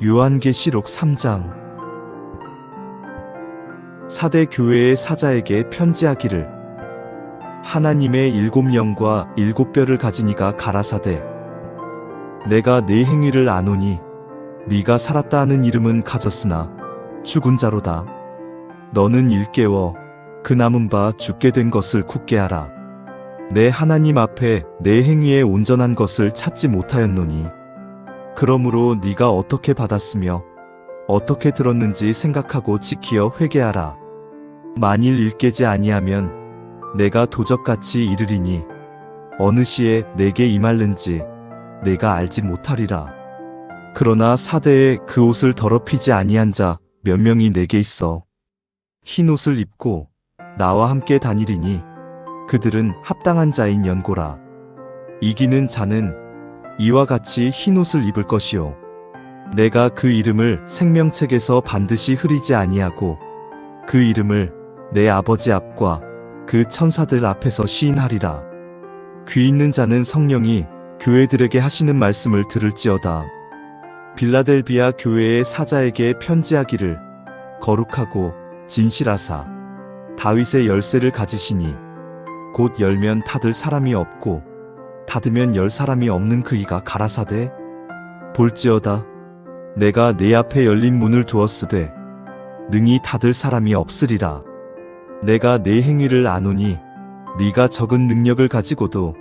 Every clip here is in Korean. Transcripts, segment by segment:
요한계시록 3장. 사대 교회의 사자에게 편지하기를, 하나님의 7영과 7뼈를 가진 이가 가라사대, 내가 네 행위를 아노니 네가 살았다 하는 이름은 가졌으나 죽은 자로다. 너는 일깨워 그 남은 바 죽게 된 것을 굳게 하라. 내 하나님 앞에 내 행위에 온전한 것을 찾지 못하였노니 그러므로 네가 어떻게 받았으며 어떻게 들었는지 생각하고 지키어 회개하라. 만일 일깨지 아니하면 내가 도적같이 이르리니 어느 시에 내게 임할는지 내가 알지 못하리라. 그러나 사대에 그 옷을 더럽히지 아니한 자 몇 명이 내게 있어 흰 옷을 입고 나와 함께 다니리니 그들은 합당한 자인 연고라. 이기는 자는 이와 같이 흰 옷을 입을 것이요 내가 그 이름을 생명책에서 반드시 흐리지 아니하고 그 이름을 내 아버지 앞과 그 천사들 앞에서 시인하리라. 귀 있는 자는 성령이 교회들에게 하시는 말씀을 들을지어다. 빌라델비아 교회의 사자에게 편지하기를, 거룩하고 진실하사 다윗의 열쇠를 가지시니 곧 열면 닫을 사람이 없고 닫으면 열 사람이 없는 그 이가 가라사대, 볼지어다 내가 네 앞에 열린 문을 두었으되 능히 닫을 사람이 없으리라. 내가 네 행위를 아노니 네가 적은 능력을 가지고도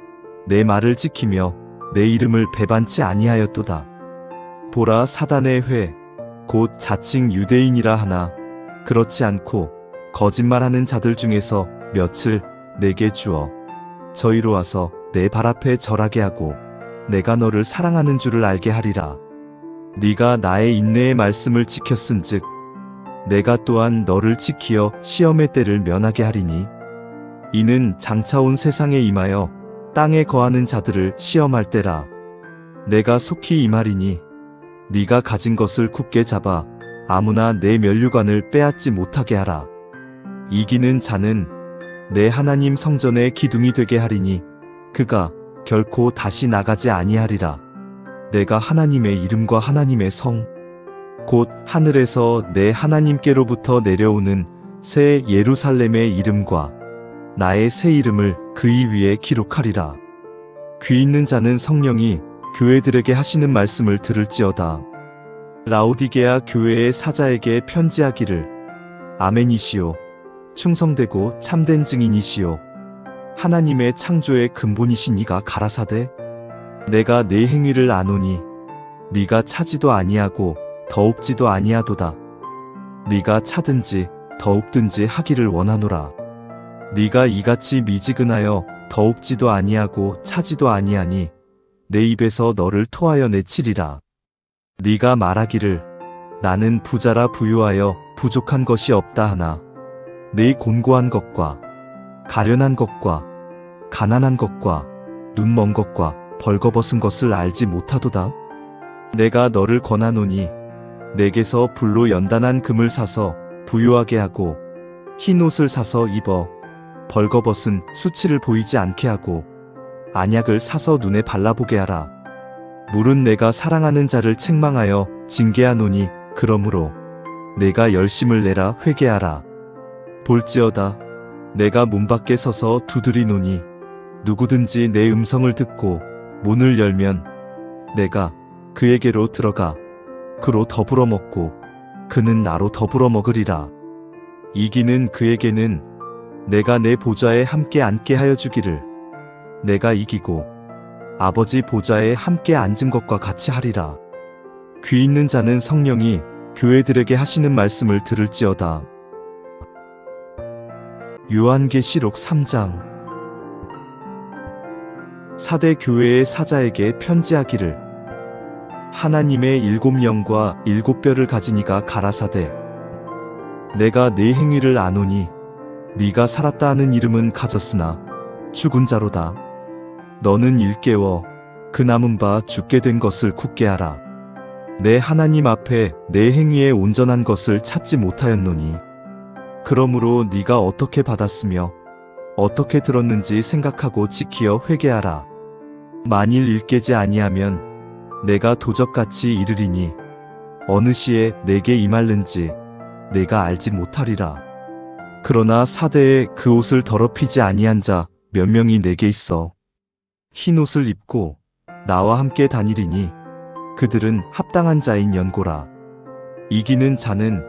내 말을 지키며 내 이름을 배반치 아니하였도다. 보라, 사단의 회 곧 자칭 유대인이라 하나 그렇지 않고 거짓말하는 자들 중에서 몇을 내게 주어 저희로 와서 내 발 앞에 절하게 하고 내가 너를 사랑하는 줄을 알게 하리라. 네가 나의 인내의 말씀을 지켰은즉 내가 또한 너를 지키어 시험의 때를 면하게 하리니 이는 장차 온 세상에 임하여 땅에 거하는 자들을 시험할 때라. 내가 속히 임하리니 네가 가진 것을 굳게 잡아 아무나 내 면류관을 빼앗지 못하게 하라. 이기는 자는 내 하나님 성전의 기둥이 되게 하리니 그가 결코 다시 나가지 아니하리라. 내가 하나님의 이름과 하나님의 성 곧 하늘에서 내 하나님께로부터 내려오는 새 예루살렘의 이름과 나의 새 이름을 그이 위에 기록하리라. 귀 있는 자는 성령이 교회들에게 하시는 말씀을 들을지어다. 라오디게아 교회의 사자에게 편지하기를, 아멘이시오. 충성되고 참된 증인이시오. 하나님의 창조의 근본이신 이가 가라사대, 내가 네 행위를 아노니 네가 차지도 아니하고 더웁지도 아니하도다. 네가 차든지 더웁든지 하기를 원하노라. 네가 이같이 미지근하여 더웁지도 아니하고 차지도 아니하니 내 입에서 너를 토하여 내치리라. 네가 말하기를 나는 부자라 부유하여 부족한 것이 없다 하나 네 곤고한 것과 가련한 것과 가난한 것과 눈먼 것과 벌거벗은 것을 알지 못하도다. 내가 너를 권하노니 내게서 불로 연단한 금을 사서 부유하게 하고 흰 옷을 사서 입어 벌거벗은 수치를 보이지 않게 하고 안약을 사서 눈에 발라보게 하라. 물은 내가 사랑하는 자를 책망하여 징계하노니 그러므로 내가 열심을 내라 회개하라. 볼지어다 내가 문 밖에 서서 두드리노니 누구든지 내 음성을 듣고 문을 열면 내가 그에게로 들어가 그로 더불어 먹고 그는 나로 더불어 먹으리라. 이기는 그에게는 내가 내 보좌에 함께 앉게 하여 주기를, 내가 이기고 아버지 보좌에 함께 앉은 것과 같이 하리라. 귀 있는 자는 성령이 교회들에게 하시는 말씀을 들을지어다. 요한계시록 3장. 사대 교회의 사자에게 편지하기를, 하나님의 7영과 7뼈를 가진 이가 가라사대, 내가 네 행위를 아노니 네가 살았다 하는 이름은 가졌으나 죽은 자로다. 너는 일깨워 그 남은 바 죽게 된 것을 굳게 하라. 내 하나님 앞에 내 행위에 온전한 것을 찾지 못하였노니 그러므로 네가 어떻게 받았으며 어떻게 들었는지 생각하고 지키어 회개하라. 만일 일깨지 아니하면 내가 도적같이 이르리니 어느 시에 내게 임할는지 내가 알지 못하리라. 그러나 사대에 그 옷을 더럽히지 아니한 자 몇 명이 내게 있어. 흰 옷을 입고 나와 함께 다니리니 그들은 합당한 자인 연고라. 이기는 자는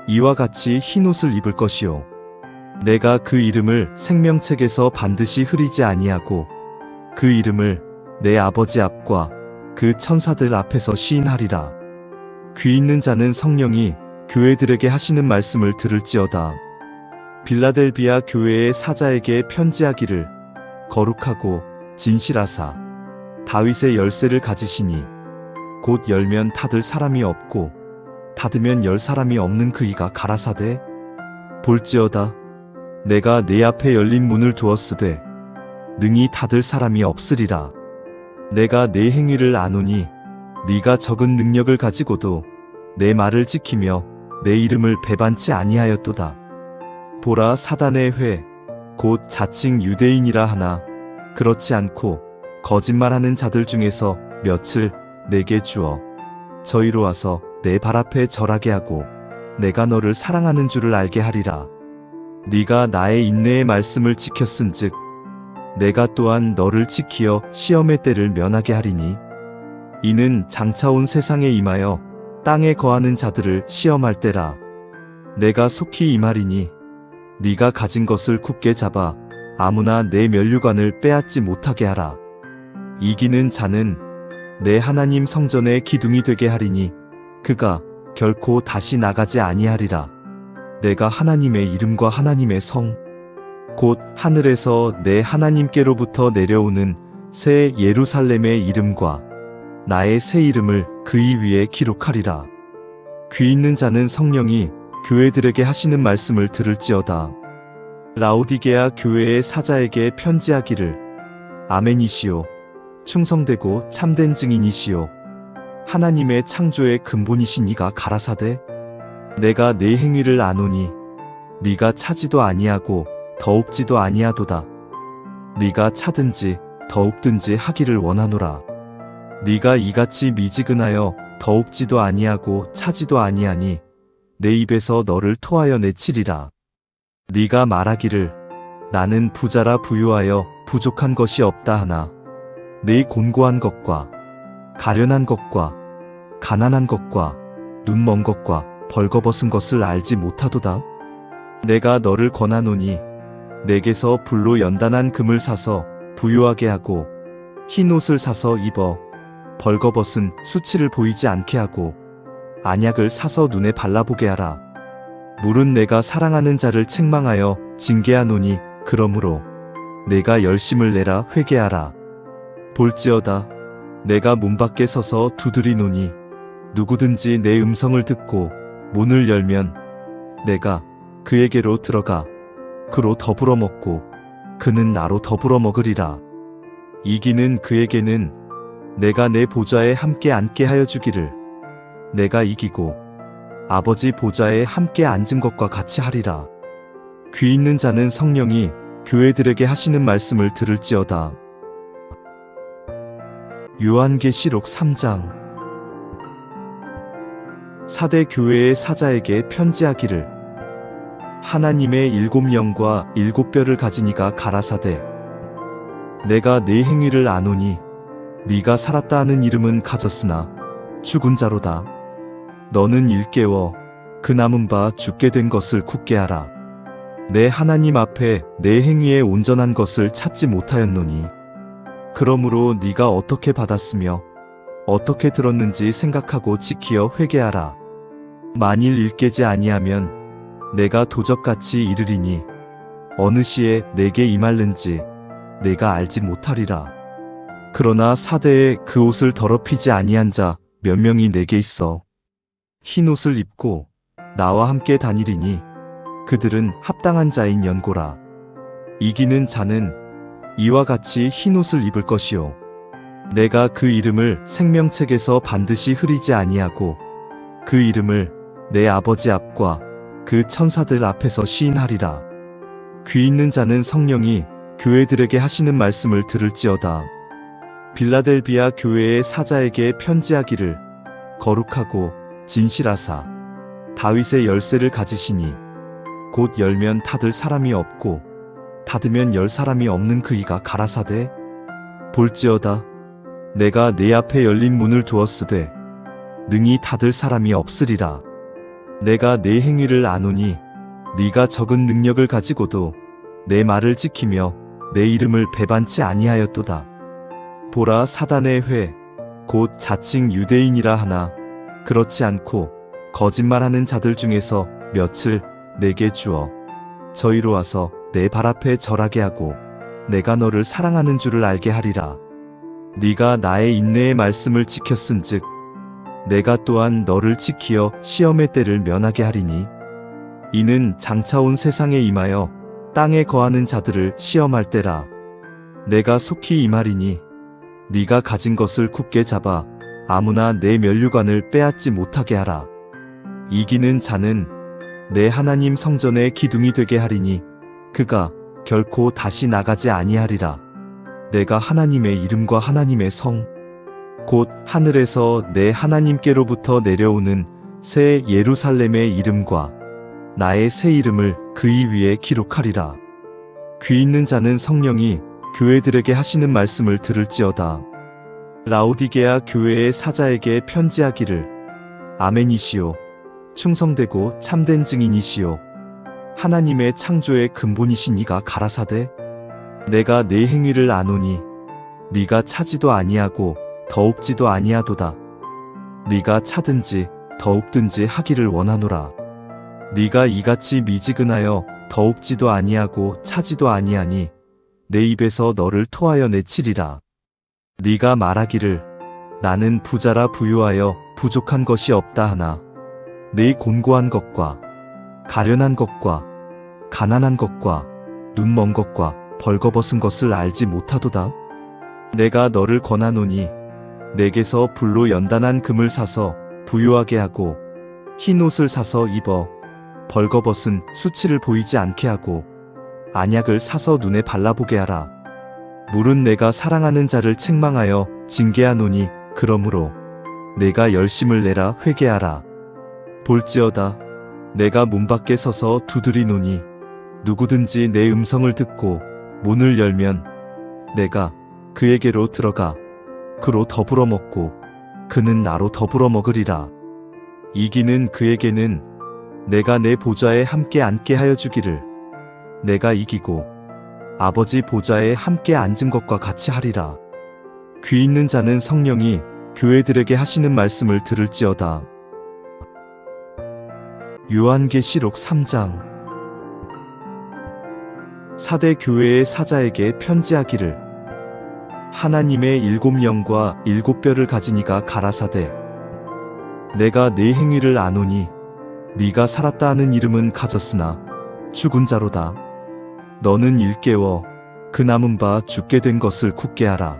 이와 같이 흰 옷을 입을 것이요 내가 그 이름을 생명책에서 반드시 흐리지 아니하고 그 이름을 내 아버지 앞과 그 천사들 앞에서 시인하리라. 귀 있는 자는 성령이 교회들에게 하시는 말씀을 들을지어다. 빌라델비아 교회의 사자에게 편지하기를 거룩하고 진실하사 다윗의 열쇠를 가지시니 곧 열면 닫을 사람이 없고 닫으면 열 사람이 없는 그이가 가라사대 볼지어다 내가 네 앞에 열린 문을 두었으되 능히 닫을 사람이 없으리라. 내가 네 행위를 아노니 네가 적은 능력을 가지고도 내 말을 지키며 내 이름을 배반치 아니하였도다. 보라 사단의 회 곧 자칭 유대인이라 하나 그렇지 않고 거짓말하는 자들 중에서 몇을 내게 주어 저희로 와서 내 발 앞에 절하게 하고 내가 너를 사랑하는 줄을 알게 하리라. 네가 나의 인내의 말씀을 지켰은즉 내가 또한 너를 지키어 시험의 때를 면하게 하리니 이는 장차 온 세상에 임하여 땅에 거하는 자들을 시험할 때라. 내가 속히 임하리니 네가 가진 것을 굳게 잡아 아무나 내 면류관을 빼앗지 못하게 하라. 이기는 자는 내 하나님 성전의 기둥이 되게 하리니 그가 결코 다시 나가지 아니하리라. 내가 하나님의 이름과 하나님의 성 곧 하늘에서 내 하나님께로부터 내려오는 새 예루살렘의 이름과 나의 새 이름을 그이 위에 기록하리라. 귀 있는 자는 성령이 교회들에게 하시는 말씀을 들을지어다. 라오디게아 교회의 사자에게 편지하기를 아멘이시오 충성되고 참된 증인이시오 하나님의 창조의 근본이신 이가 가라사대 내가 네 행위를 아노니 네가 차지도 아니하고 더웁지도 아니하도다. 네가 차든지 더웁든지 하기를 원하노라. 네가 이같이 미지근하여 더웁지도 아니하고 차지도 아니하니 내 입에서 너를 토하여 내치리라. 네가 말하기를 나는 부자라 부유하여 부족한 것이 없다 하나 네 곤고한 것과 가련한 것과 가난한 것과 눈먼 것과 벌거벗은 것을 알지 못하도다. 내가 너를 권하노니 내게서 불로 연단한 금을 사서 부유하게 하고 흰 옷을 사서 입어 벌거벗은 수치를 보이지 않게 하고 안약을 사서 눈에 발라보게 하라. 물은 내가 사랑하는 자를 책망하여 징계하노니 그러므로 내가 열심을 내라 회개하라. 볼지어다 내가 문 밖에 서서 두드리노니 누구든지 내 음성을 듣고 문을 열면 내가 그에게로 들어가 그로 더불어 먹고 그는 나로 더불어 먹으리라. 이기는 그에게는 내가 내 보좌에 함께 앉게 하여 주기를 내가 이기고 아버지 보좌에 함께 앉은 것과 같이 하리라. 귀 있는 자는 성령이 교회들에게 하시는 말씀을 들을지어다. 요한계시록 3장 사대 교회의 사자에게 편지하기를 하나님의 7영과 7뼈를 가진 이가 가라사대 내가 네 행위를 아노니 네가 살았다 하는 이름은 가졌으나 죽은 자로다. 너는 일깨워 그 남은 바 죽게 된 것을 굳게 하라. 내 하나님 앞에 내 행위에 온전한 것을 찾지 못하였노니 그러므로 네가 어떻게 받았으며 어떻게 들었는지 생각하고 지키어 회개하라. 만일 일깨지 아니하면 내가 도적같이 이르리니 어느 시에 내게 임할는지 내가 알지 못하리라. 그러나 사대에 그 옷을 더럽히지 아니한 자 몇 명이 내게 있어. 흰 옷을 입고 나와 함께 다니리니 그들은 합당한 자인 연고라. 이기는 자는 이와 같이 흰 옷을 입을 것이요 내가 그 이름을 생명책에서 반드시 흐리지 아니하고 그 이름을 내 아버지 앞과 그 천사들 앞에서 시인하리라. 귀 있는 자는 성령이 교회들에게 하시는 말씀을 들을지어다. 빌라델비아 교회의 사자에게 편지하기를 거룩하고 진실하사 다윗의 열쇠를 가지시니 곧 열면 닫을 사람이 없고 닫으면 열 사람이 없는 그이가 가라사대 볼지어다 내가 내 앞에 열린 문을 두었으되 능히 닫을 사람이 없으리라. 내가 내 행위를 아노니 네가 적은 능력을 가지고도 내 말을 지키며 내 이름을 배반치 아니하였도다. 보라 사단의 회 곧 자칭 유대인이라 하나 그렇지 않고 거짓말하는 자들 중에서 몇을 내게 주어 저희로 와서 내 발 앞에 절하게 하고 내가 너를 사랑하는 줄을 알게 하리라. 네가 나의 인내의 말씀을 지켰은즉 내가 또한 너를 지키어 시험의 때를 면하게 하리니 이는 장차 온 세상에 임하여 땅에 거하는 자들을 시험할 때라. 내가 속히 임하리니 네가 가진 것을 굳게 잡아 아무나 내 면류관을 빼앗지 못하게 하라. 이기는 자는 내 하나님 성전의 기둥이 되게 하리니 그가 결코 다시 나가지 아니하리라. 내가 하나님의 이름과 하나님의 성 곧 하늘에서 내 하나님께로부터 내려오는 새 예루살렘의 이름과 나의 새 이름을 그이 위에 기록하리라. 귀 있는 자는 성령이 교회들에게 하시는 말씀을 들을지어다. 라오디게아 교회의 사자에게 편지하기를 아멘이시오. 충성되고 참된 증인이시오. 하나님의 창조의 근본이신 이가 가라사대 내가 내 행위를 아노니 네가 차지도 아니하고 더욱지도 아니하도다. 네가 차든지 더욱든지 하기를 원하노라. 네가 이같이 미지근하여 더욱지도 아니하고 차지도 아니하니 내 입에서 너를 토하여 내치리라. 네가 말하기를 나는 부자라 부유하여 부족한 것이 없다 하나 내 곤고한 것과 가련한 것과 가난한 것과 눈먼 것과 벌거벗은 것을 알지 못하도다. 내가 너를 권하노니 내게서 불로 연단한 금을 사서 부유하게 하고 흰 옷을 사서 입어 벌거벗은 수치를 보이지 않게 하고 안약을 사서 눈에 발라보게 하라. 물은 내가 사랑하는 자를 책망하여 징계하노니 그러므로 내가 열심을 내라 회개하라. 볼지어다 내가 문 밖에 서서 두드리노니 누구든지 내 음성을 듣고 문을 열면 내가 그에게로 들어가 그로 더불어 먹고 그는 나로 더불어 먹으리라. 이기는 그에게는 내가 내 보좌에 함께 앉게 하여 주기를 내가 이기고 아버지 보좌에 함께 앉은 것과 같이 하리라. 귀 있는 자는 성령이 교회들에게 하시는 말씀을 들을지어다. 요한계시록 3장 사대 교회의 사자에게 편지하기를 하나님의 7영과 7뼈를 가진 이가 가라사대 내가 네 행위를 아노니 네가 살았다 하는 이름은 가졌으나 죽은 자로다. 너는 일깨워 그 남은 바 죽게 된 것을 굳게 하라.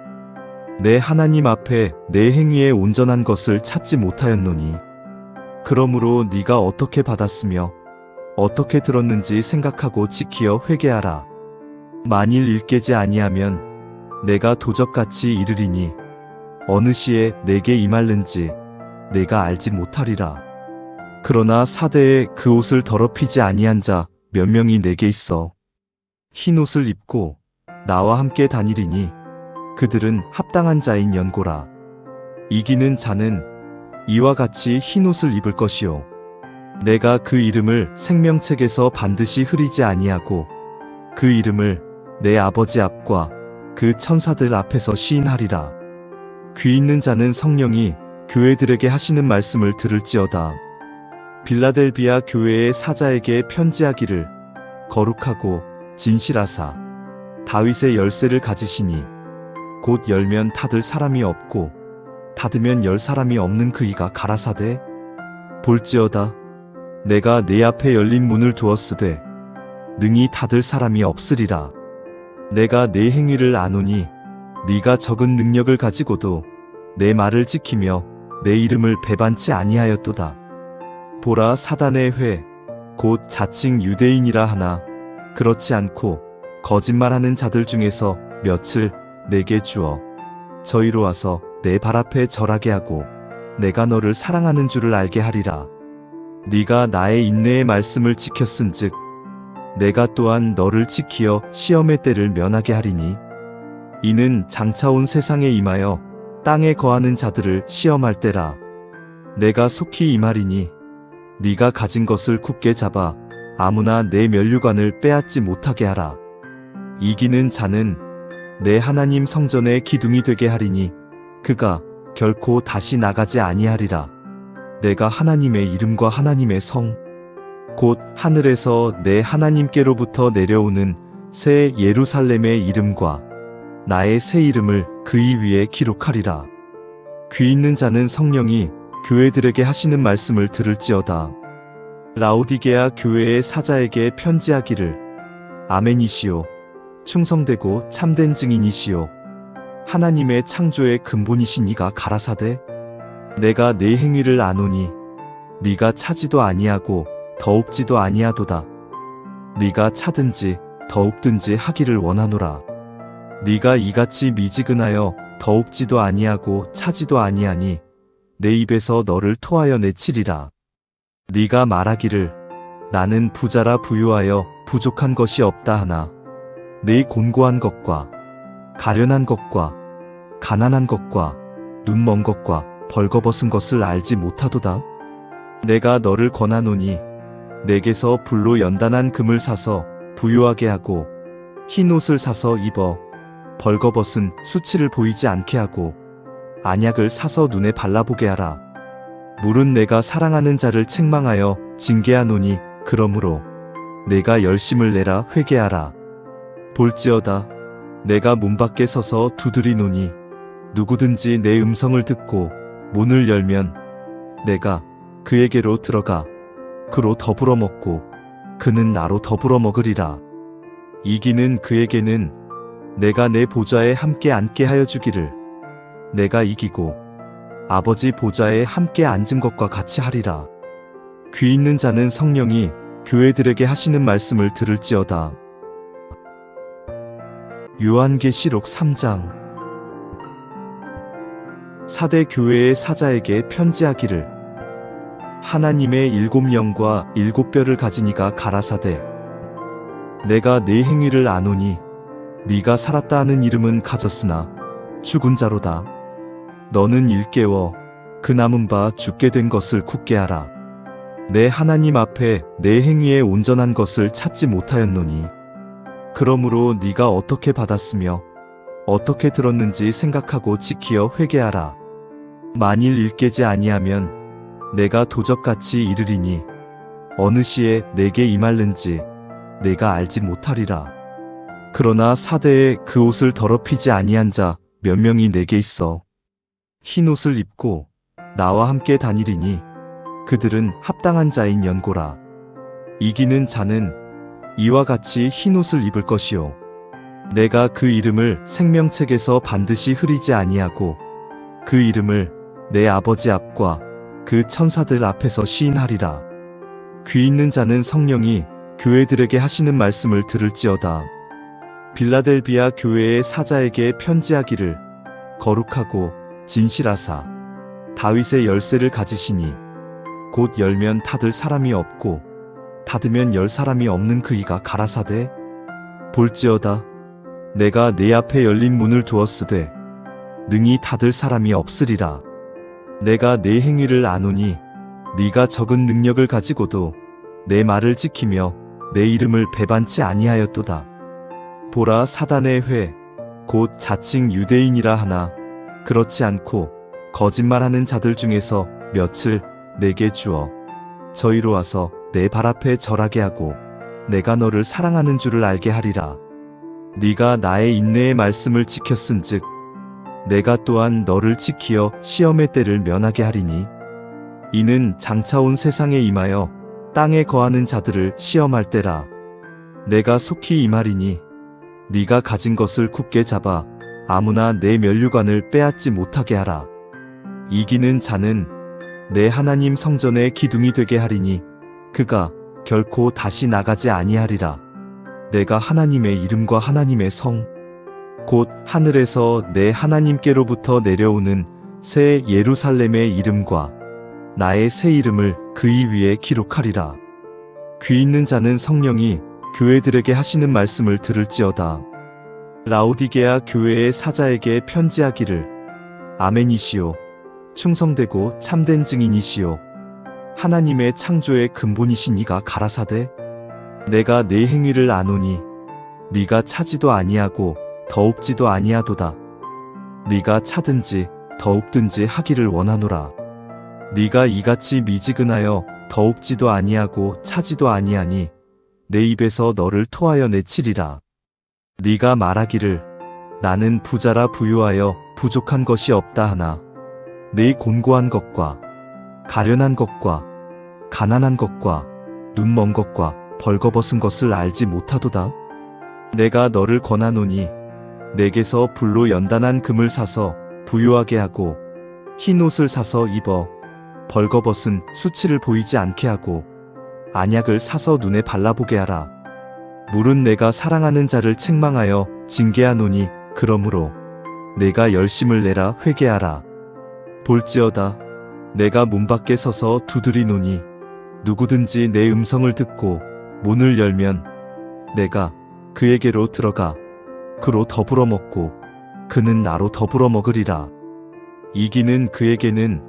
내 하나님 앞에 내 행위에 온전한 것을 찾지 못하였노니 그러므로 네가 어떻게 받았으며 어떻게 들었는지 생각하고 지키어 회개하라. 만일 일깨지 아니하면 내가 도적같이 이르리니 어느 시에 내게 임할는지 내가 알지 못하리라. 그러나 사대에 그 옷을 더럽히지 아니한 자 몇 명이 내게 있어 흰 옷을 입고 나와 함께 다니리니 그들은 합당한 자인 연고라. 이기는 자는 이와 같이 흰 옷을 입을 것이요 내가 그 이름을 생명책에서 반드시 흐리지 아니하고 그 이름을 내 아버지 앞과 그 천사들 앞에서 시인하리라. 귀 있는 자는 성령이 교회들에게 하시는 말씀을 들을지어다. 빌라델비아 교회의 사자에게 편지하기를 거룩하고 진실하사 다윗의 열쇠를 가지시니 곧 열면 닫을 사람이 없고 닫으면 열 사람이 없는 그이가 가라사대 볼지어다 내가 내 앞에 열린 문을 두었으되 능히 닫을 사람이 없으리라. 내가 내 행위를 아노니 네가 적은 능력을 가지고도 내 말을 지키며 내 이름을 배반치 아니하였도다. 보라 사단의 회 곧 자칭 유대인이라 하나 그렇지 않고 거짓말하는 자들 중에서 몇을 내게 주어 저희로 와서 내 발 앞에 절하게 하고 내가 너를 사랑하는 줄을 알게 하리라. 네가 나의 인내의 말씀을 지켰은즉 내가 또한 너를 지키어 시험의 때를 면하게 하리니 이는 장차 온 세상에 임하여 땅에 거하는 자들을 시험할 때라. 내가 속히 임하리니 네가 가진 것을 굳게 잡아 아무나 내 면류관을 빼앗지 못하게 하라. 이기는 자는 내 하나님 성전의 기둥이 되게 하리니 그가 결코 다시 나가지 아니하리라. 내가 하나님의 이름과 하나님의 성 곧 하늘에서 내 하나님께로부터 내려오는 새 예루살렘의 이름과 나의 새 이름을 그의 위에 기록하리라. 귀 있는 자는 성령이 교회들에게 하시는 말씀을 들을지어다. 라오디게아 교회의 사자에게 편지하기를 아멘이시오. 충성되고 참된 증인이시오. 하나님의 창조의 근본이신 이가 가라사대 내가 네 행위를 아노니 네가 차지도 아니하고 더욱지도 아니하도다. 네가 차든지 더욱든지 하기를 원하노라. 네가 이같이 미지근하여 더욱지도 아니하고 차지도 아니하니 내 입에서 너를 토하여 내치리라. 네가 말하기를 나는 부자라 부유하여 부족한 것이 없다 하나 내 곤고한 것과 가련한 것과 가난한 것과 눈먼 것과 벌거벗은 것을 알지 못하도다. 내가 너를 권하노니 내게서 불로 연단한 금을 사서 부유하게 하고 흰 옷을 사서 입어 벌거벗은 수치를 보이지 않게 하고 안약을 사서 눈에 발라보게 하라. 물은 내가 사랑하는 자를 책망하여 징계하노니 그러므로 내가 열심을 내라 회개하라. 볼지어다 내가 문 밖에 서서 두드리노니 누구든지 내 음성을 듣고 문을 열면 내가 그에게로 들어가 그로 더불어 먹고 그는 나로 더불어 먹으리라. 이기는 그에게는 내가 내 보좌에 함께 앉게 하여 주기를 내가 이기고 아버지 보좌에 함께 앉은 것과 같이 하리라. 귀 있는 자는 성령이 교회들에게 하시는 말씀을 들을지어다. 요한계시록 3장 사대 교회의 사자에게 편지하기를 하나님의 7영과 7뼈를 가진 이가 가라사대 내가 네 행위를 아노니 네가 살았다 하는 이름은 가졌으나 죽은 자로다. 너는 일깨워 그 남은 바 죽게 된 것을 굳게 하라. 내 하나님 앞에 내 행위의 온전한 것을 찾지 못하였노니 그러므로 네가 어떻게 받았으며 어떻게 들었는지 생각하고 지키어 회개하라. 만일 일깨지 아니하면 내가 도적같이 이르리니 어느 시에 내게 임할는지 내가 알지 못하리라. 그러나 사대에 그 옷을 더럽히지 아니한 자 몇 명이 내게 있어 흰 옷을 입고 나와 함께 다니리니 그들은 합당한 자인 연고라. 이기는 자는 이와 같이 흰 옷을 입을 것이요 내가 그 이름을 생명책에서 반드시 흐리지 아니하고 그 이름을 내 아버지 앞과 그 천사들 앞에서 시인하리라. 귀 있는 자는 성령이 교회들에게 하시는 말씀을 들을지어다. 빌라델비아 교회의 사자에게 편지하기를 거룩하고 진실하사 다윗의 열쇠를 가지시니 곧 열면 닫을 사람이 없고 닫으면 열 사람이 없는 그이가 가라사대 볼지어다 내가 내 앞에 열린 문을 두었으되 능히 닫을 사람이 없으리라. 내가 내 행위를 아노니 네가 적은 능력을 가지고도 내 말을 지키며 내 이름을 배반치 아니하였도다. 보라 사단의 회 곧 자칭 유대인이라 하나 그렇지 않고 거짓말하는 자들 중에서 몇을 내게 주어 저희로 와서 내 발 앞에 절하게 하고 내가 너를 사랑하는 줄을 알게 하리라. 네가 나의 인내의 말씀을 지켰은즉 내가 또한 너를 지키어 시험의 때를 면하게 하리니 이는 장차 온 세상에 임하여 땅에 거하는 자들을 시험할 때라. 내가 속히 임하리니 네가 가진 것을 굳게 잡아 아무나 내 면류관을 빼앗지 못하게 하라. 이기는 자는 내 하나님 성전의 기둥이 되게 하리니 그가 결코 다시 나가지 아니하리라. 내가 하나님의 이름과 하나님의 성 곧 하늘에서 내 하나님께로부터 내려오는 새 예루살렘의 이름과 나의 새 이름을 그이 위에 기록하리라. 귀 있는 자는 성령이 교회들에게 하시는 말씀을 들을지어다. 라오디게아 교회의 사자에게 편지하기를 아멘이시오. 충성되고 참된 증인이시오. 하나님의 창조의 근본이신 이가 가라사대 내가 네 행위를 아노니 네가 차지도 아니하고 더웁지도 아니하도다. 네가 차든지 더웁든지 하기를 원하노라. 네가 이같이 미지근하여 더웁지도 아니하고 차지도 아니하니 내 입에서 너를 토하여 내치리라. 네가 말하기를 나는 부자라 부유하여 부족한 것이 없다 하나 네 곤고한 것과 가련한 것과 가난한 것과 눈먼 것과 벌거벗은 것을 알지 못하도다. 내가 너를 권하노니 내게서 불로 연단한 금을 사서 부유하게 하고 흰 옷을 사서 입어 벌거벗은 수치를 보이지 않게 하고 안약을 사서 눈에 발라보게 하라. 물은 내가 사랑하는 자를 책망하여 징계하노니 그러므로 내가 열심을 내라 회개하라. 볼지어다 내가 문 밖에 서서 두드리노니 누구든지 내 음성을 듣고 문을 열면 내가 그에게로 들어가 그로 더불어 먹고 그는 나로 더불어 먹으리라. 이기는 그에게는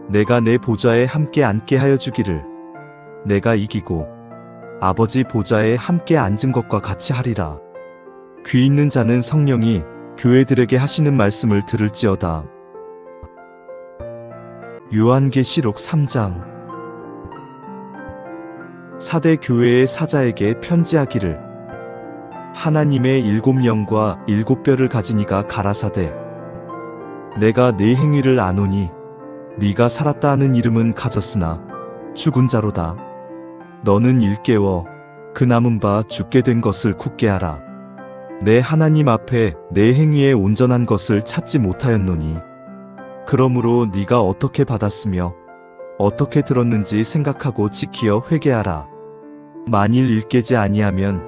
내가 내 보좌에 함께 앉게 하여 주기를 내가 이기고 아버지 보좌에 함께 앉은 것과 같이 하리라. 귀 있는 자는 성령이 교회들에게 하시는 말씀을 들을지어다. 요한계시록 3장. 사대 교회의 사자에게 편지하기를 하나님의 7영과 7뼈를 가진 이가 가라사대 내가 네 행위를 아노니 네가 살았다 하는 이름은 가졌으나 죽은 자로다. 너는 일깨워 그 남은 바 죽게 된 것을 굳게 하라. 내 하나님 앞에 내 행위에 온전한 것을 찾지 못하였노니 그러므로 네가 어떻게 받았으며 어떻게 들었는지 생각하고 지키어 회개하라. 만일 일깨지 아니하면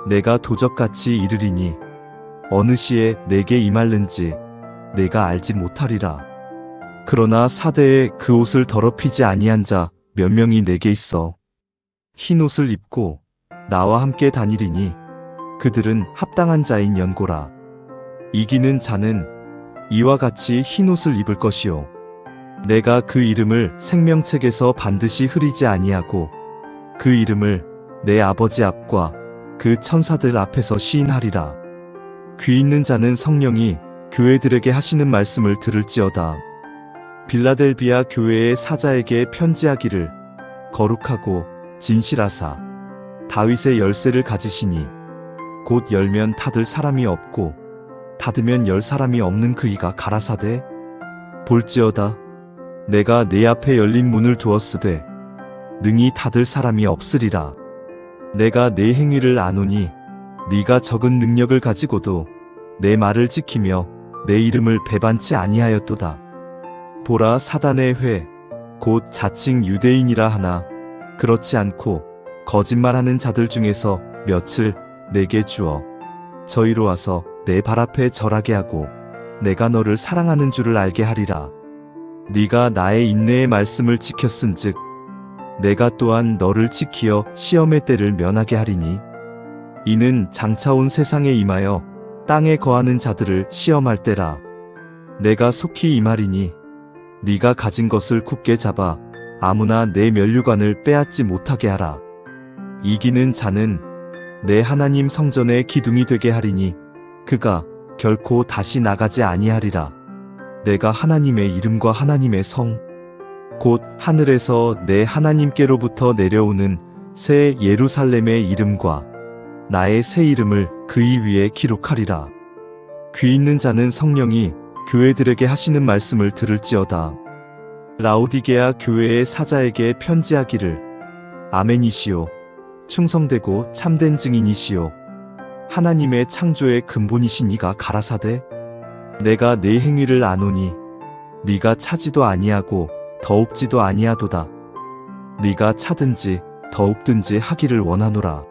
내가 도적같이 이르리니 어느 시에 내게 임할는지 내가 알지 못하리라. 그러나 사대에 그 옷을 더럽히지 아니한 자 몇 명이 내게 있어 흰 옷을 입고 나와 함께 다니리니 그들은 합당한 자인 연고라. 이기는 자는 이와 같이 흰 옷을 입을 것이요 내가 그 이름을 생명책에서 반드시 흐리지 아니하고 그 이름을 내 아버지 앞과 그 천사들 앞에서 시인하리라. 귀 있는 자는 성령이 교회들에게 하시는 말씀을 들을지어다. 빌라델비아 교회의 사자에게 편지하기를 거룩하고 진실하사 다윗의 열쇠를 가지시니 곧 열면 닫을 사람이 없고 닫으면 열 사람이 없는 그이가 가라사대 볼지어다 내가 네 앞에 열린 문을 두었으되 능히 닫을 사람이 없으리라. 내가 네 행위를 아노니 네가 적은 능력을 가지고도 내 말을 지키며 내 이름을 배반치 아니하였도다. 보라 사단의 회 곧 자칭 유대인이라 하나 그렇지 않고 거짓말하는 자들 중에서 몇을 내게 주어 저희로 와서 내 발 앞에 절하게 하고 내가 너를 사랑하는 줄을 알게 하리라. 네가 나의 인내의 말씀을 지켰은즉 내가 또한 너를 지키어 시험의 때를 면하게 하리니 이는 장차 온 세상에 임하여 땅에 거하는 자들을 시험할 때라. 내가 속히 임하리니 네가 가진 것을 굳게 잡아 아무나 내 면류관을 빼앗지 못하게 하라. 이기는 자는 내 하나님 성전의 기둥이 되게 하리니 그가 결코 다시 나가지 아니하리라. 내가 하나님의 이름과 하나님의 성 곧 하늘에서 내 하나님께로부터 내려오는 새 예루살렘의 이름과 나의 새 이름을 그이 위에 기록하리라. 귀 있는 자는 성령이 교회들에게 하시는 말씀을 들을지어다. 라오디게아 교회의 사자에게 편지하기를 아멘이시오. 충성되고 참된 증인이시오. 하나님의 창조의 근본이신 이가 가라사대 내가 네 행위를 아노니 네가 차지도 아니하고 더웁지도 아니하도다. 네가 차든지 더웁든지 하기를 원하노라.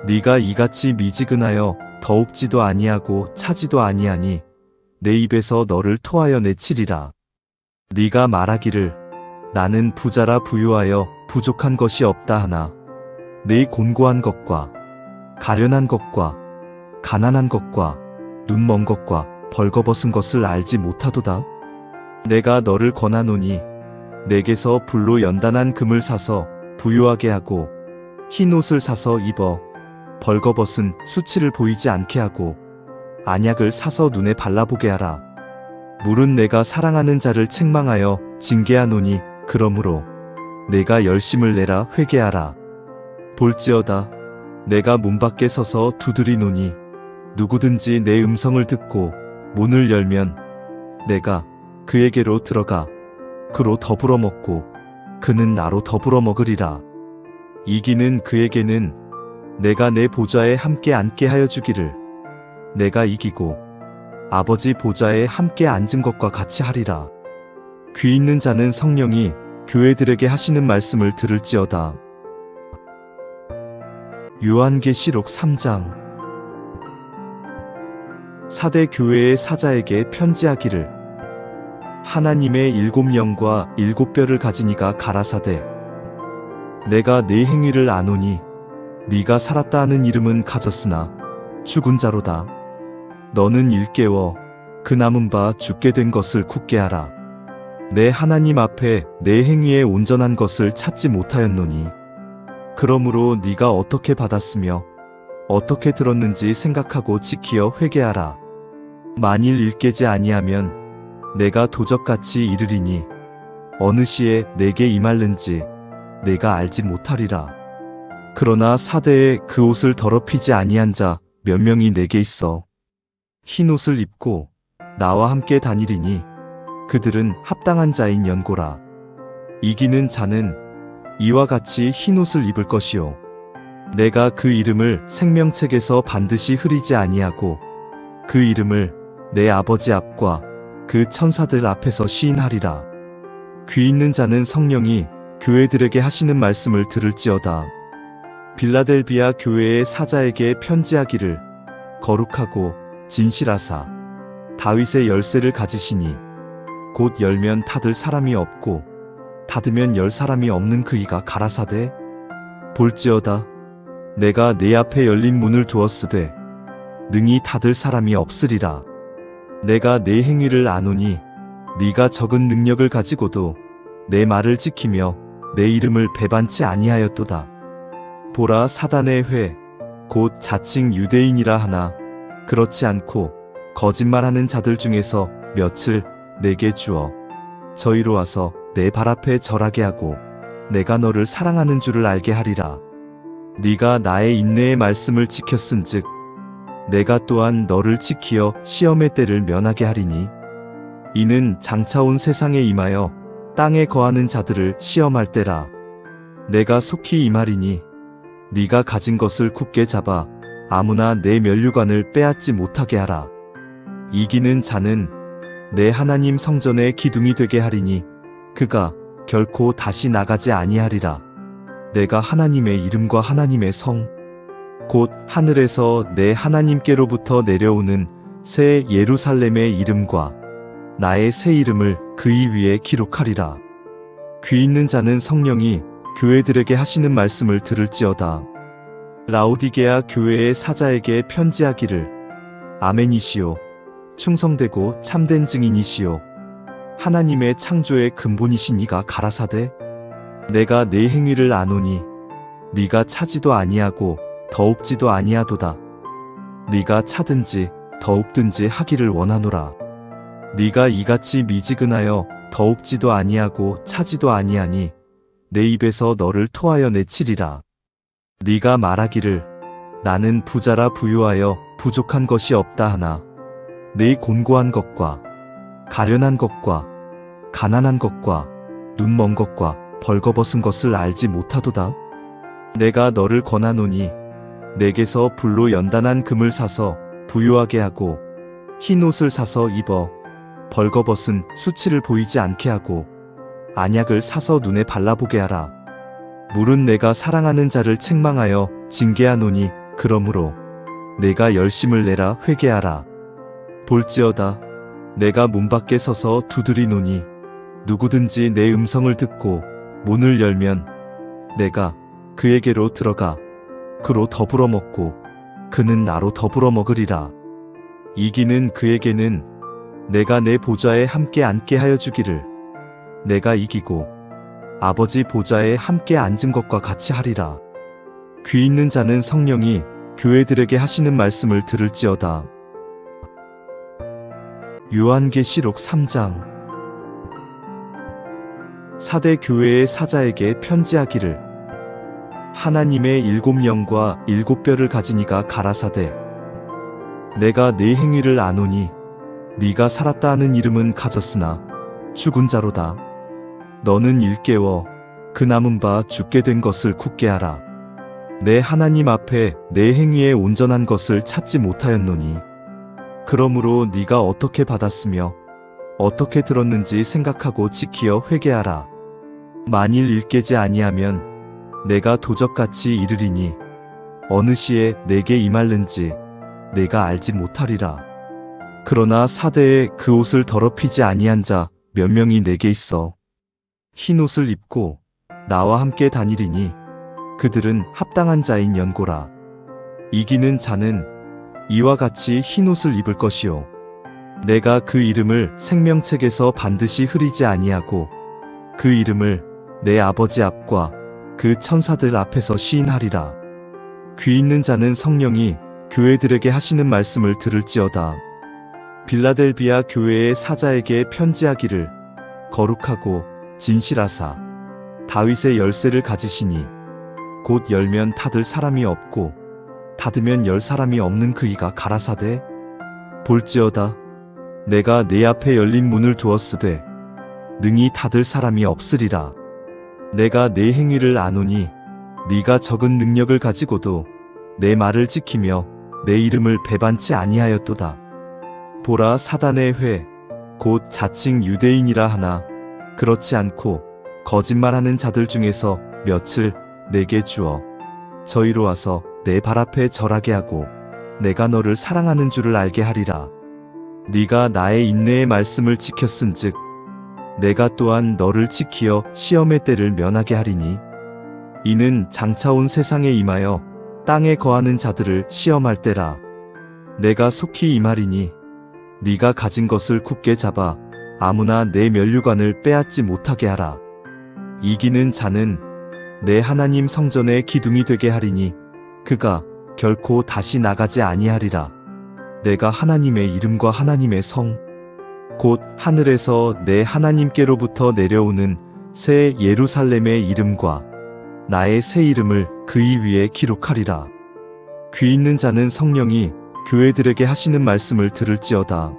네가 이같이 미지근하여 더웁지도 아니하고 차지도 아니하니 내 입에서 너를 토하여 내치리라. 네가 말하기를 나는 부자라 부유하여 부족한 것이 없다 하나 네 곤고한 것과 가련한 것과 가난한 것과 눈먼 것과 벌거벗은 것을 알지 못하도다. 내가 너를 권하노니 내게서 불로 연단한 금을 사서 부유하게 하고 흰 옷을 사서 입어 벌거벗은 수치를 보이지 않게 하고 안약을 사서 눈에 발라보게 하라. 물은 내가 사랑하는 자를 책망하여 징계하노니 그러므로 내가 열심을 내라 회개하라. 볼지어다 내가 문 밖에 서서 두드리노니 누구든지 내 음성을 듣고 문을 열면 내가 그에게로 들어가 그로 더불어 먹고 그는 나로 더불어 먹으리라. 이기는 그에게는 내가 내 보좌에 함께 앉게 하여 주기를 내가 이기고 아버지 보좌에 함께 앉은 것과 같이 하리라. 귀 있는 자는 성령이 교회들에게 하시는 말씀을 들을지어다. 요한계시록 3장. 사대 교회의 사자에게 편지하기를 하나님의 7영과 7뼈를 가진 이가 가라사대 내가 네 행위를 아노니 네가 살았다 하는 이름은 가졌으나 죽은 자로다. 너는 일깨워 그 남은 바 죽게 된 것을 굳게 하라. 내 하나님 앞에 내 행위에 온전한 것을 찾지 못하였노니 그러므로 네가 어떻게 받았으며 어떻게 들었는지 생각하고 지키어 회개하라. 만일 일깨지 아니하면 내가 도적같이 이르리니 어느 시에 내게 임할는지 내가 알지 못하리라. 그러나 사대에 그 옷을 더럽히지 아니한 자 몇 명이 내게 있어 흰 옷을 입고 나와 함께 다니리니 그들은 합당한 자인 연고라. 이기는 자는 이와 같이 흰 옷을 입을 것이요 내가 그 이름을 생명책에서 반드시 흐리지 아니하고 그 이름을 내 아버지 앞과 그 천사들 앞에서 시인하리라. 귀 있는 자는 성령이 교회들에게 하시는 말씀을 들을지어다. 빌라델비아 교회의 사자에게 편지하기를 거룩하고 진실하사 다윗의 열쇠를 가지시니 곧 열면 닫을 사람이 없고 닫으면 열 사람이 없는 그 이가 가라사대 볼지어다 내가 네 앞에 열린 문을 두었으되 능히 닫을 사람이 없으리라. 내가 네 행위를 아노니 네가 적은 능력을 가지고도 내 말을 지키며 내 이름을 배반치 아니하였도다. 보라 사단의 회 곧 자칭 유대인이라 하나 그렇지 않고 거짓말하는 자들 중에서 몇을 내게 주어 저희로 와서 내 발 앞에 절하게 하고 내가 너를 사랑하는 줄을 알게 하리라. 네가 나의 인내의 말씀을 지켰은즉 내가 또한 너를 지키어 시험의 때를 면하게 하리니 이는 장차 온 세상에 임하여 땅에 거하는 자들을 시험할 때라. 내가 속히 임하리니 네가 가진 것을 굳게 잡아 아무나 내 면류관을 빼앗지 못하게 하라. 이기는 자는 내 하나님 성전의 기둥이 되게 하리니 그가 결코 다시 나가지 아니하리라. 내가 하나님의 이름과 하나님의 성 곧 하늘에서 내 하나님께로부터 내려오는 새 예루살렘의 이름과 나의 새 이름을 그이 위에 기록하리라. 귀 있는 자는 성령이 교회들에게 하시는 말씀을 들을지어다. 라오디게아 교회의 사자에게 편지하기를 아멘이시오 충성되고 참된 증인이시오 하나님의 창조의 근본이신 이가 가라사대 내가 네 행위를 아노니 네가 차지도 아니하고 더웁지도 아니하도다. 네가 차든지 더웁든지 하기를 원하노라. 네가 이같이 미지근하여 더웁지도 아니하고 차지도 아니하니 내 입에서 너를 토하여 내치리라. 네가 말하기를 나는 부자라 부유하여 부족한 것이 없다 하나 네 곤고한 것과 가련한 것과 가난한 것과 눈먼 것과 벌거벗은 것을 알지 못하도다. 내가 너를 권하노니 내게서 불로 연단한 금을 사서 부유하게 하고 흰 옷을 사서 입어 벌거벗은 수치를 보이지 않게 하고 안약을 사서 눈에 발라보게 하라. 물은 내가 사랑하는 자를 책망하여 징계하노니 그러므로 내가 열심을 내라 회개하라. 볼지어다 내가 문 밖에 서서 두드리노니 누구든지 내 음성을 듣고 문을 열면 내가 그에게로 들어가 그로 더불어 먹고 그는 나로 더불어 먹으리라. 이기는 그에게는 내가 내 보좌에 함께 앉게 하여 주기를 내가 이기고 아버지 보좌에 함께 앉은 것과 같이 하리라. 귀 있는 자는 성령이 교회들에게 하시는 말씀을 들을지어다. 요한계시록 3장. 사대 교회의 사자에게 편지하기를 하나님의 7영과 7뼈를 가진 이가 가라사대 내가 네 행위를 아노니 네가 살았다 하는 이름은 가졌으나 죽은 자로다. 너는 일깨워 그 남은 바 죽게 된 것을 굳게 하라. 내 하나님 앞에 내 행위에 온전한 것을 찾지 못하였노니 그러므로 네가 어떻게 받았으며 어떻게 들었는지 생각하고 지키어 회개하라. 만일 일깨지 아니하면 내가 도적같이 이르리니 어느 시에 내게 임할는지 내가 알지 못하리라. 그러나 사대에 그 옷을 더럽히지 아니한 자 몇 명이 내게 있어 흰 옷을 입고 나와 함께 다니리니 그들은 합당한 자인 연고라. 이기는 자는 이와 같이 흰 옷을 입을 것이요 내가 그 이름을 생명책에서 반드시 흐리지 아니하고 그 이름을 내 아버지 앞과 그 천사들 앞에서 시인하리라. 귀 있는 자는 성령이 교회들에게 하시는 말씀을 들을지어다. 빌라델비아 교회의 사자에게 편지하기를 거룩하고 진실하사 다윗의 열쇠를 가지시니 곧 열면 닫을 사람이 없고 닫으면 열 사람이 없는 그 이가 가라사대 볼지어다 내가 네 앞에 열린 문을 두었으되 능히 닫을 사람이 없으리라. 내가 네 행위를 아노니 네가 적은 능력을 가지고도 내 말을 지키며 내 이름을 배반치 아니하였도다. 보라 사단의 회 곧 자칭 유대인이라 하나 그렇지 않고 거짓말하는 자들 중에서 몇을 내게 주어 저희로 와서 내 발 앞에 절하게 하고 내가 너를 사랑하는 줄을 알게 하리라. 네가 나의 인내의 말씀을 지켰은즉 내가 또한 너를 지키어 시험의 때를 면하게 하리니 이는 장차 온 세상에 임하여 땅에 거하는 자들을 시험할 때라. 내가 속히 임하리니 네가 가진 것을 굳게 잡아 아무나 내 면류관을 빼앗지 못하게 하라. 이기는 자는 내 하나님 성전의 기둥이 되게 하리니 그가 결코 다시 나가지 아니하리라. 내가 하나님의 이름과 하나님의 성 곧 하늘에서 내 하나님께로부터 내려오는 새 예루살렘의 이름과 나의 새 이름을 그이 위에 기록하리라. 귀 있는 자는 성령이 교회들에게 하시는 말씀을 들을지어다.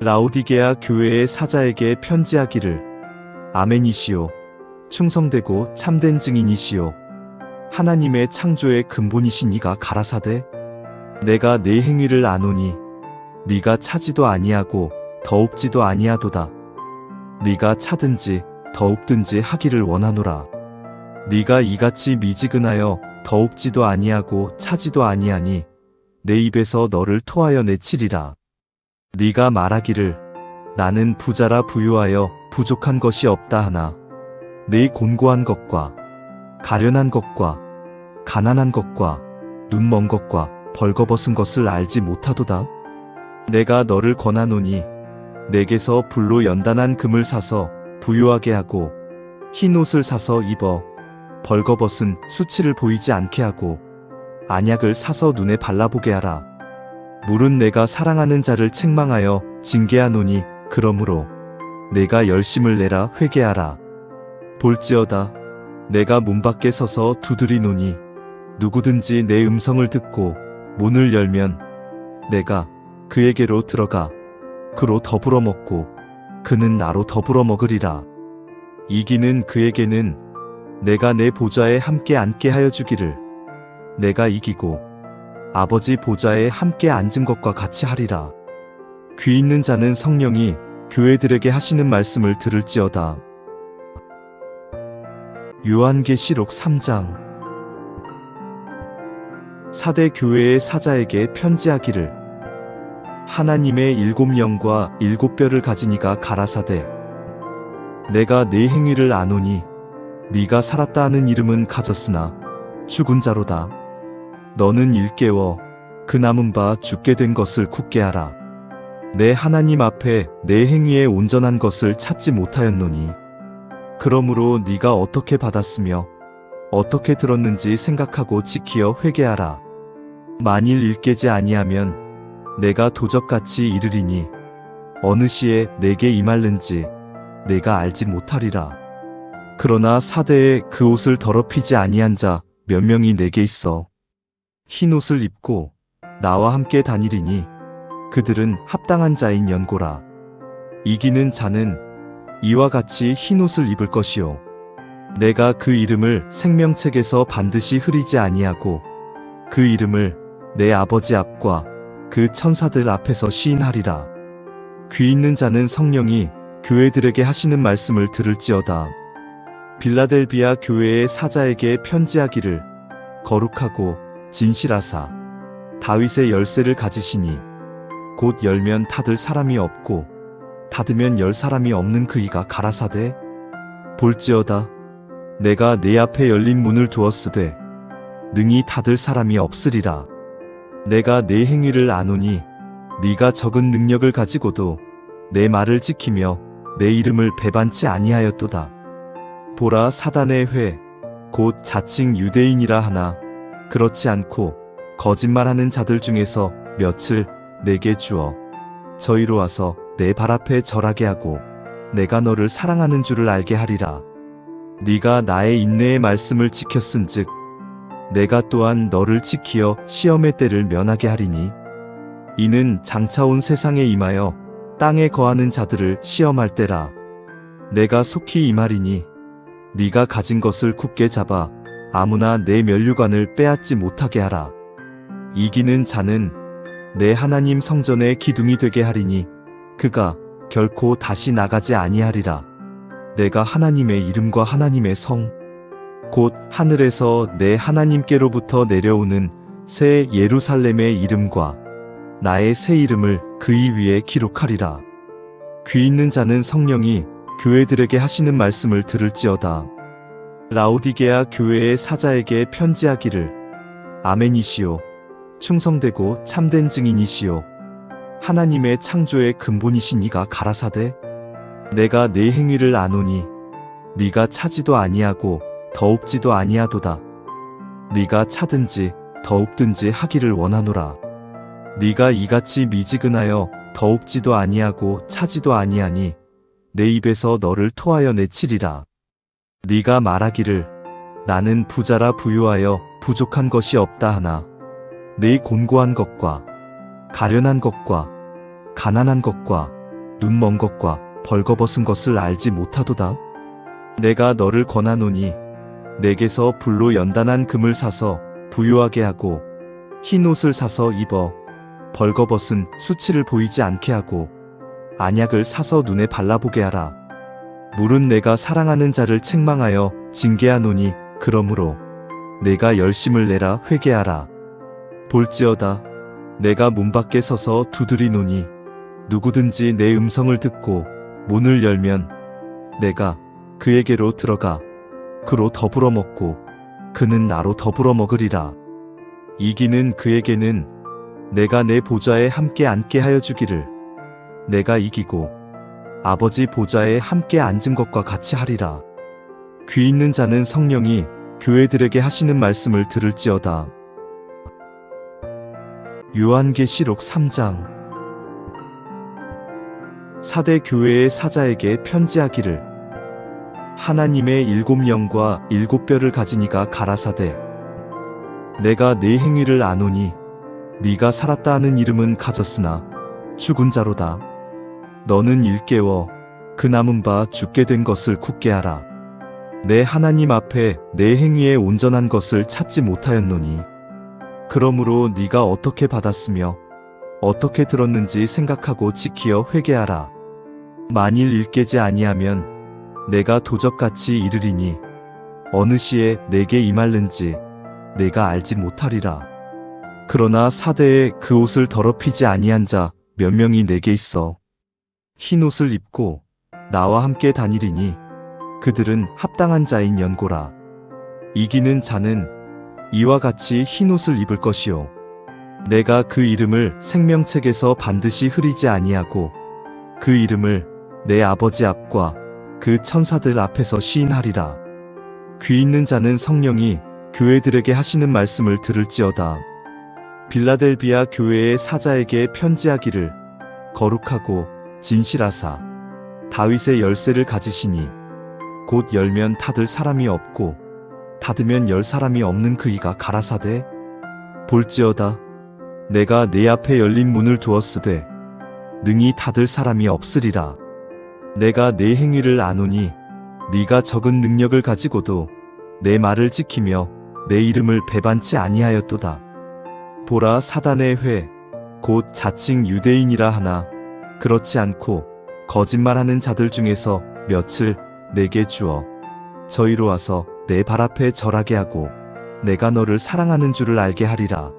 라오디게아 교회의 사자에게 편지하기를 아멘이시오 충성되고 참된 증인이시오 하나님의 창조의 근본이신 이가 가라사대 내가 네 행위를 아노니 네가 차지도 아니하고 더웁지도 아니하도다. 네가 차든지 더웁든지 하기를 원하노라. 네가 이같이 미지근하여 더웁지도 아니하고 차지도 아니하니 내 입에서 너를 토하여 내치리라. 네가 말하기를 나는 부자라 부유하여 부족한 것이 없다 하나 네 곤고한 것과 가련한 것과 가난한 것과 눈먼 것과 벌거벗은 것을 알지 못하도다. 내가 너를 권하노니 내게서 불로 연단한 금을 사서 부유하게 하고 흰 옷을 사서 입어 벌거벗은 수치를 보이지 않게 하고 안약을 사서 눈에 발라보게 하라. 물은 내가 사랑하는 자를 책망하여 징계하노니 그러므로 내가 열심을 내라 회개하라. 볼지어다 내가 문 밖에 서서 두드리노니 누구든지 내 음성을 듣고 문을 열면 내가 그에게로 들어가 그로 더불어 먹고 그는 나로 더불어 먹으리라. 이기는 그에게는 내가 내 보좌에 함께 앉게 하여 주기를 내가 이기고 아버지 보좌에 함께 앉은 것과 같이 하리라. 귀 있는 자는 성령이 교회들에게 하시는 말씀을 들을지어다. 요한계시록 3장. 사대 교회의 사자에게 편지하기를 하나님의 7영과 7뼈를 가진 이가 가라사대 내가 네 행위를 아노니 네가 살았다 하는 이름은 가졌으나 죽은 자로다. 너는 일깨워 그 남은 바 죽게 된 것을 굳게 하라. 내 하나님 앞에 내 행위에 온전한 것을 찾지 못하였노니 그러므로 네가 어떻게 받았으며 어떻게 들었는지 생각하고 지키어 회개하라. 만일 일깨지 아니하면 내가 도적같이 이르리니 어느 시에 내게 임할는지 내가 알지 못하리라. 그러나 사대에 그 옷을 더럽히지 아니한 자 몇 명이 내게 있어 흰 옷을 입고 나와 함께 다니리니 그들은 합당한 자인 연고라. 이기는 자는 이와 같이 흰 옷을 입을 것이요 내가 그 이름을 생명책에서 반드시 흐리지 아니하고 그 이름을 내 아버지 앞과 그 천사들 앞에서 시인하리라. 귀 있는 자는 성령이 교회들에게 하시는 말씀을 들을지어다. 빌라델비아 교회의 사자에게 편지하기를 거룩하고 진실하사 다윗의 열쇠를 가지시니 곧 열면 닫을 사람이 없고 닫으면 열 사람이 없는 그이가 가라사대 볼지어다 내가 내 앞에 열린 문을 두었으되 능히 닫을 사람이 없으리라. 내가 내 행위를 아노니 네가 적은 능력을 가지고도 내 말을 지키며 내 이름을 배반치 아니하였도다. 보라 사단의 회 곧 자칭 유대인이라 하나 그렇지 않고 거짓말하는 자들 중에서 몇을 내게 주어 저희로 와서 내 발 앞에 절하게 하고 내가 너를 사랑하는 줄을 알게 하리라. 네가 나의 인내의 말씀을 지켰은즉 내가 또한 너를 지키어 시험의 때를 면하게 하리니 이는 장차 온 세상에 임하여 땅에 거하는 자들을 시험할 때라. 내가 속히 임하리니 네가 가진 것을 굳게 잡아 아무나 내 면류관을 빼앗지 못하게 하라. 이기는 자는 내 하나님 성전의 기둥이 되게 하리니 그가 결코 다시 나가지 아니하리라. 내가 하나님의 이름과 하나님의 성 곧 하늘에서 내 하나님께로부터 내려오는 새 예루살렘의 이름과 나의 새 이름을 그이 위에 기록하리라. 귀 있는 자는 성령이 교회들에게 하시는 말씀을 들을지어다. 라오디게아 교회의 사자에게 편지하기를 아멘이시오 충성되고 참된 증인이시오 하나님의 창조의 근본이신 이가 가라사대 내가 네 행위를 아노니 네가 차지도 아니하고 더웁지도 아니하도다. 네가 차든지 더웁든지 하기를 원하노라. 네가 이같이 미지근하여 더웁지도 아니하고 차지도 아니하니 내 입에서 너를 토하여 내치리라. 네가 말하기를 나는 부자라 부유하여 부족한 것이 없다 하나 네 곤고한 것과 가련한 것과 가난한 것과 눈먼 것과 벌거벗은 것을 알지 못하도다. 내가 너를 권하노니 내게서 불로 연단한 금을 사서 부유하게 하고 흰 옷을 사서 입어 벌거벗은 수치를 보이지 않게 하고 안약을 사서 눈에 발라보게 하라. 물은 내가 사랑하는 자를 책망하여 징계하노니 그러므로 내가 열심을 내라 회개하라. 볼지어다 내가 문 밖에 서서 두드리노니 누구든지 내 음성을 듣고 문을 열면 내가 그에게로 들어가 그로 더불어 먹고 그는 나로 더불어 먹으리라. 이기는 그에게는 내가 내 보좌에 함께 앉게 하여 주기를 내가 이기고 아버지 보좌에 함께 앉은 것과 같이 하리라. 귀 있는 자는 성령이 교회들에게 하시는 말씀을 들을지어다. 요한계시록 3장 사대 교회의 사자에게 편지하기를 하나님의 7영과 7뼈를 가진 이가 가라사대 내가 네 행위를 아노니 네가 살았다 하는 이름은 가졌으나 죽은 자로다. 너는 일깨워 그 남은 바 죽게 된 것을 굳게 하라. 내 하나님 앞에 내 행위에 온전한 것을 찾지 못하였노니 그러므로 네가 어떻게 받았으며 어떻게 들었는지 생각하고 지키어 회개하라. 만일 일깨지 아니하면 내가 도적같이 이르리니 어느 시에 내게 임할는지 내가 알지 못하리라. 그러나 사대에 그 옷을 더럽히지 아니한 자 몇 명이 내게 있어 흰 옷을 입고 나와 함께 다니리니 그들은 합당한 자인 연고라. 이기는 자는 이와 같이 흰옷을 입을 것이요 내가 그 이름을 생명책에서 반드시 흐리지 아니하고 그 이름을 내 아버지 앞과 그 천사들 앞에서 시인하리라. 귀 있는 자는 성령이 교회들에게 하시는 말씀을 들을지어다. 빌라델비아 교회의 사자에게 편지하기를 거룩하고 진실하사 다윗의 열쇠를 가지시니 곧 열면 닫을 사람이 없고 닫으면 열 사람이 없는 그이가 가라사대 볼지어다 내가 네 앞에 열린 문을 두었으되 능히 닫을 사람이 없으리라. 내가 네 행위를 아노니 네가 적은 능력을 가지고도 내 말을 지키며 내 이름을 배반치 아니하였도다. 보라 사단의 회 곧 자칭 유대인이라 하나 그렇지 않고 거짓말하는 자들 중에서 몇을 내게 주어 저희로 와서 내 발 앞에 절하게 하고 내가 너를 사랑하는 줄을 알게 하리라.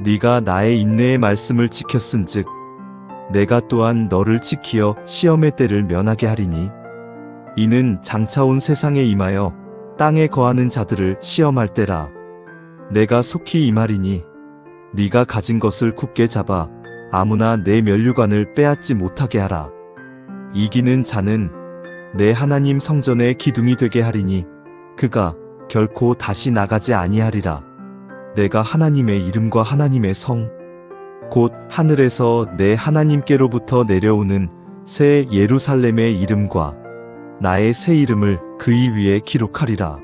네가 나의 인내의 말씀을 지켰은즉 내가 또한 너를 지키어 시험의 때를 면하게 하리니 이는 장차 온 세상에 임하여 땅에 거하는 자들을 시험할 때라. 내가 속히 임하리니 네가 가진 것을 굳게 잡아 아무나 내 면류관을 빼앗지 못하게 하라. 이기는 자는 내 하나님 성전의 기둥이 되게 하리니 그가 결코 다시 나가지 아니하리라. 내가 하나님의 이름과 하나님의 성 곧 하늘에서 내 하나님께로부터 내려오는 새 예루살렘의 이름과 나의 새 이름을 그이 위에 기록하리라.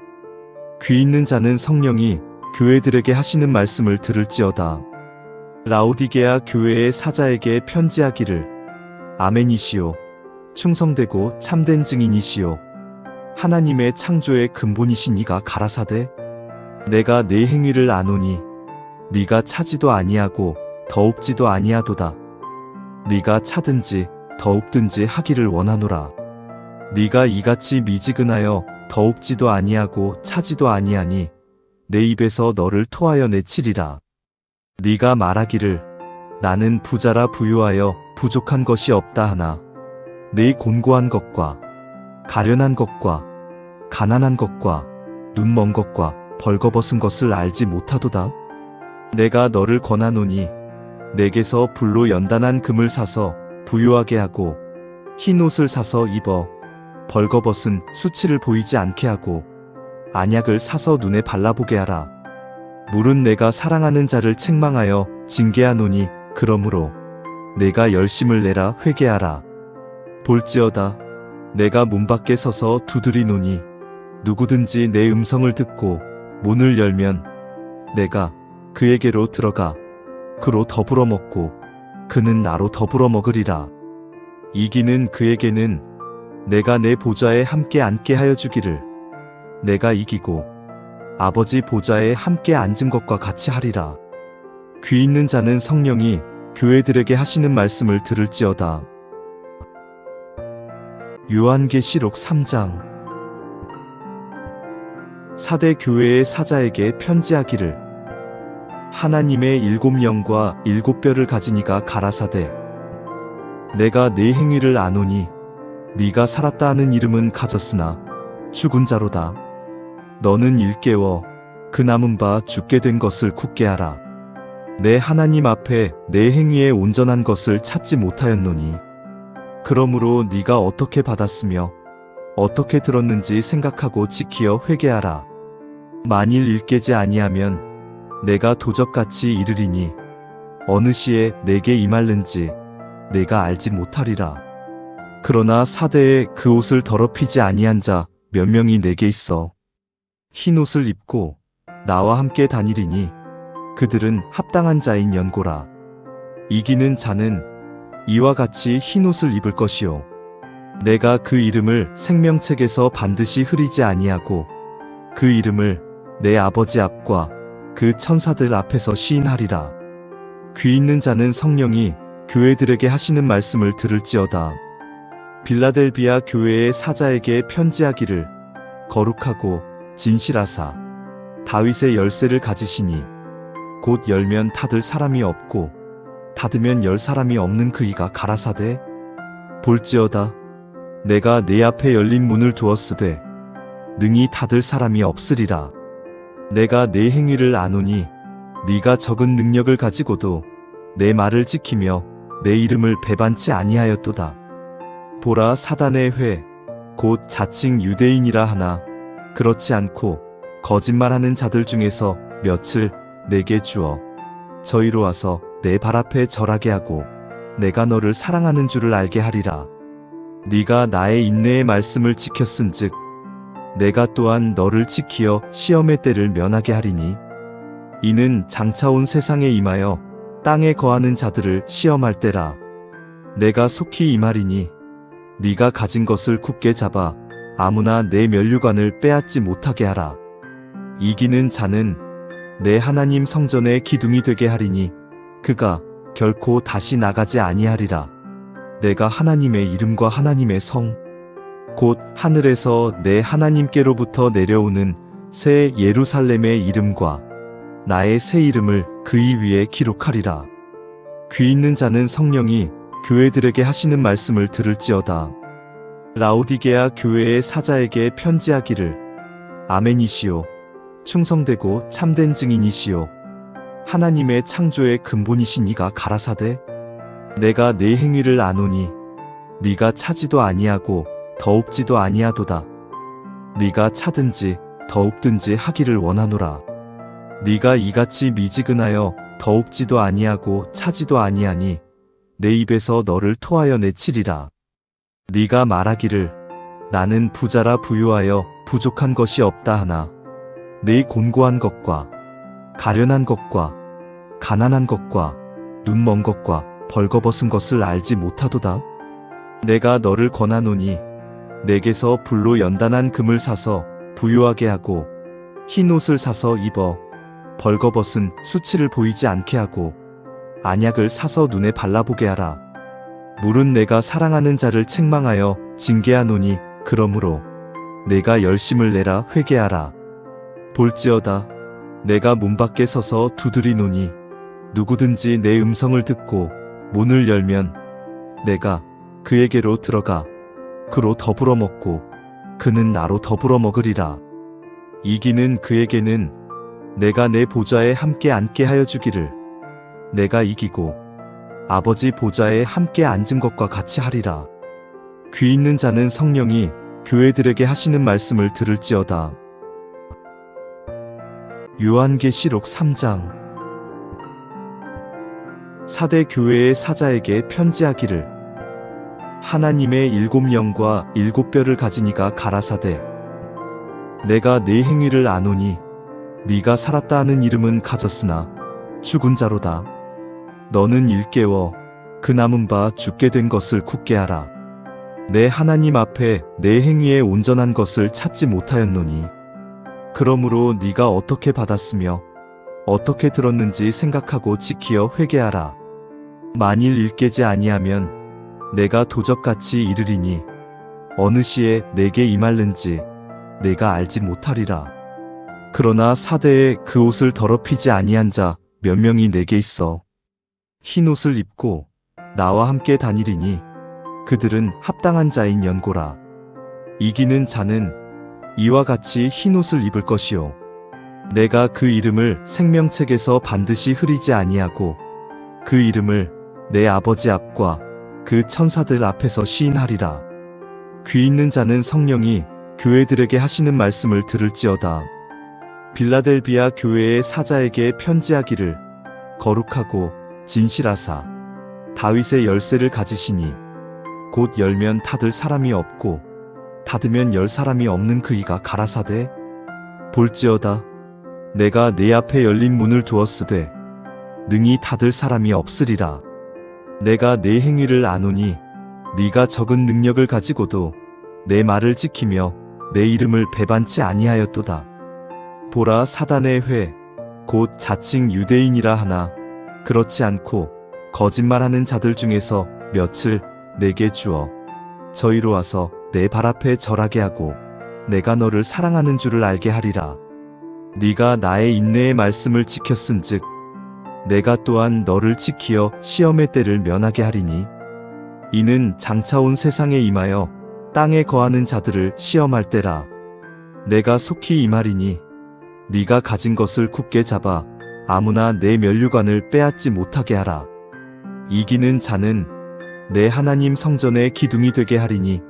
귀 있는 자는 성령이 교회들에게 하시는 말씀을 들을지어다. 라오디게아 교회의 사자에게 편지하기를 아멘이시오 충성되고 참된 증인이시오 하나님의 창조의 근본이신 이가 가라사대 내가 네 행위를 아노니 네가 차지도 아니하고 더웁지도 아니하도다. 네가 차든지 더웁든지 하기를 원하노라. 네가 이같이 미지근하여 더웁지도 아니하고 차지도 아니하니 내 입에서 너를 토하여 내치리라. 네가 말하기를 나는 부자라 부유하여 부족한 것이 없다 하나 네 곤고한 것과 가련한 것과 가난한 것과 눈먼 것과 벌거벗은 것을 알지 못하도다. 내가 너를 권하노니 내게서 불로 연단한 금을 사서 부유하게 하고 흰 옷을 사서 입어 벌거벗은 수치를 보이지 않게 하고 안약을 사서 눈에 발라보게 하라. 물은 내가 사랑하는 자를 책망하여 징계하노니 그러므로 내가 열심을 내라 회개하라. 볼지어다 내가 문 밖에 서서 두드리노니 누구든지 내 음성을 듣고 문을 열면 내가 그에게로 들어가 그로 더불어 먹고 그는 나로 더불어 먹으리라. 이기는 그에게는 내가 내 보좌에 함께 앉게 하여 주기를 내가 이기고 아버지 보좌에 함께 앉은 것과 같이 하리라. 귀 있는 자는 성령이 교회들에게 하시는 말씀을 들을지어다. 요한계시록 3장 사대 교회의 사자에게 편지하기를 하나님의 7영과 7뼈를 가진 이가 가라사대 내가 네 행위를 아노니 네가 살았다 하는 이름은 가졌으나 죽은 자로다. 너는 일깨워 그 남은 바 죽게 된 것을 굳게 하라. 내 하나님 앞에 내 행위에 온전한 것을 찾지 못하였노니 그러므로 네가 어떻게 받았으며 어떻게 들었는지 생각하고 지키어 회개하라. 만일 일깨지 아니하면 내가 도적같이 이르리니 어느 시에 내게 임할는지 내가 알지 못하리라. 그러나 사대에 그 옷을 더럽히지 아니한 자 몇 명이 내게 있어 흰 옷을 입고 나와 함께 다니리니 그들은 합당한 자인 연고라. 이기는 자는 이와 같이 흰 옷을 입을 것이요 내가 그 이름을 생명책에서 반드시 흐리지 아니하고 그 이름을 내 아버지 앞과 그 천사들 앞에서 시인하리라. 귀 있는 자는 성령이 교회들에게 하시는 말씀을 들을지어다. 빌라델비아 교회의 사자에게 편지하기를 거룩하고 진실하사 다윗의 열쇠를 가지시니 곧 열면 닫을 사람이 없고 닫으면 열 사람이 없는 그이가 가라사대 볼지어다 내가 내 앞에 열린 문을 두었으되 능히 닫을 사람이 없으리라. 내가 내 행위를 아노니 네가 적은 능력을 가지고도 내 말을 지키며 내 이름을 배반치 아니하였도다. 보라, 사단의 회 곧 자칭 유대인이라 하나 그렇지 않고 거짓말하는 자들 중에서 몇을 내게 주어 저희로 와서 내 발 앞에 절하게 하고 내가 너를 사랑하는 줄을 알게 하리라. 네가 나의 인내의 말씀을 지켰은즉 내가 또한 너를 지키어 시험의 때를 면하게 하리니 이는 장차 온 세상에 임하여 땅에 거하는 자들을 시험할 때라. 내가 속히 임하리니 네가 가진 것을 굳게 잡아 아무나 내 면류관을 빼앗지 못하게 하라. 이기는 자는 내 하나님 성전의 기둥이 되게 하리니 그가 결코 다시 나가지 아니하리라. 내가 하나님의 이름과 하나님의 성 곧 하늘에서 내 하나님께로부터 내려오는 새 예루살렘의 이름과 나의 새 이름을 그이 위에 기록하리라. 귀 있는 자는 성령이 교회들에게 하시는 말씀을 들을지어다. 라오디게아 교회의 사자에게 편지하기를 아멘이시오. 충성되고 참된 증인이시오. 하나님의 창조의 근본이신 이가 가라사대 내가 내 행위를 아노니 네가 차지도 아니하고 더웁지도 아니하도다. 네가 차든지 더웁든지 하기를 원하노라. 네가 이같이 미지근하여 더웁지도 아니하고 차지도 아니하니 내 입에서 너를 토하여 내치리라. 네가 말하기를 나는 부자라 부유하여 부족한 것이 없다 하나 내 곤고한 것과 가련한 것과 가난한 것과 눈먼 것과 벌거벗은 것을 알지 못하도다. 내가 너를 권하노니 내게서 불로 연단한 금을 사서 부유하게 하고 흰 옷을 사서 입어 벌거벗은 수치를 보이지 않게 하고 안약을 사서 눈에 발라보게 하라. 물은 내가 사랑하는 자를 책망하여 징계하노니 그러므로 내가 열심을 내라 회개하라. 볼지어다 내가 문 밖에 서서 두드리노니 누구든지 내 음성을 듣고 문을 열면 내가 그에게로 들어가 그로 더불어 먹고 그는 나로 더불어 먹으리라. 이기는 그에게는 내가 내 보좌에 함께 앉게 하여 주기를 내가 이기고 아버지 보좌에 함께 앉은 것과 같이 하리라. 귀 있는 자는 성령이 교회들에게 하시는 말씀을 들을지어다. 요한계시록 3장 사대 교회의 사자에게 편지하기를 하나님의 7영과 7뼈를 가진 이가 가라사대 내가 네 행위를 아노니 네가 살았다 하는 이름은 가졌으나 죽은 자로다. 너는 일깨워 그 남은 바 죽게 된 것을 굳게 하라. 내 하나님 앞에 내 행위에 온전한 것을 찾지 못하였노니 그러므로 네가 어떻게 받았으며 어떻게 들었는지 생각하고 지키어 회개하라. 만일 일깨지 아니하면 내가 도적같이 이르리니 어느 시에 내게 임할는지 내가 알지 못하리라. 그러나 사대에 그 옷을 더럽히지 아니한 자 몇 명이 내게 있어 흰 옷을 입고 나와 함께 다니리니 그들은 합당한 자인 연고라. 이기는 자는 이와 같이 흰 옷을 입을 것이요 내가 그 이름을 생명책에서 반드시 흐리지 아니하고 그 이름을 내 아버지 앞과 그 천사들 앞에서 시인하리라. 귀 있는 자는 성령이 교회들에게 하시는 말씀을 들을지어다. 빌라델비아 교회의 사자에게 편지하기를 거룩하고 진실하사 다윗의 열쇠를 가지시니 곧 열면 닫을 사람이 없고 닫으면 열 사람이 없는 그이가 가라사대 볼지어다 내가 내 앞에 열린 문을 두었으되 능히 닫을 사람이 없으리라. 내가 내 행위를 아노니 네가 적은 능력을 가지고도 내 말을 지키며 내 이름을 배반치 아니하였도다. 보라, 사단의 회 곧 자칭 유대인이라 하나 그렇지 않고 거짓말하는 자들 중에서 몇을 내게 주어 저희로 와서 내 발 앞에 절하게 하고 내가 너를 사랑하는 줄을 알게 하리라. 네가 나의 인내의 말씀을 지켰은즉 내가 또한 너를 지키어 시험의 때를 면하게 하리니 이는 장차 온 세상에 임하여 땅에 거하는 자들을 시험할 때라. 내가 속히 이 말이니 네가 가진 것을 굳게 잡아 아무나 내 면류관을 빼앗지 못하게 하라. 이기는 자는 내 하나님 성전의 기둥이 되게 하리니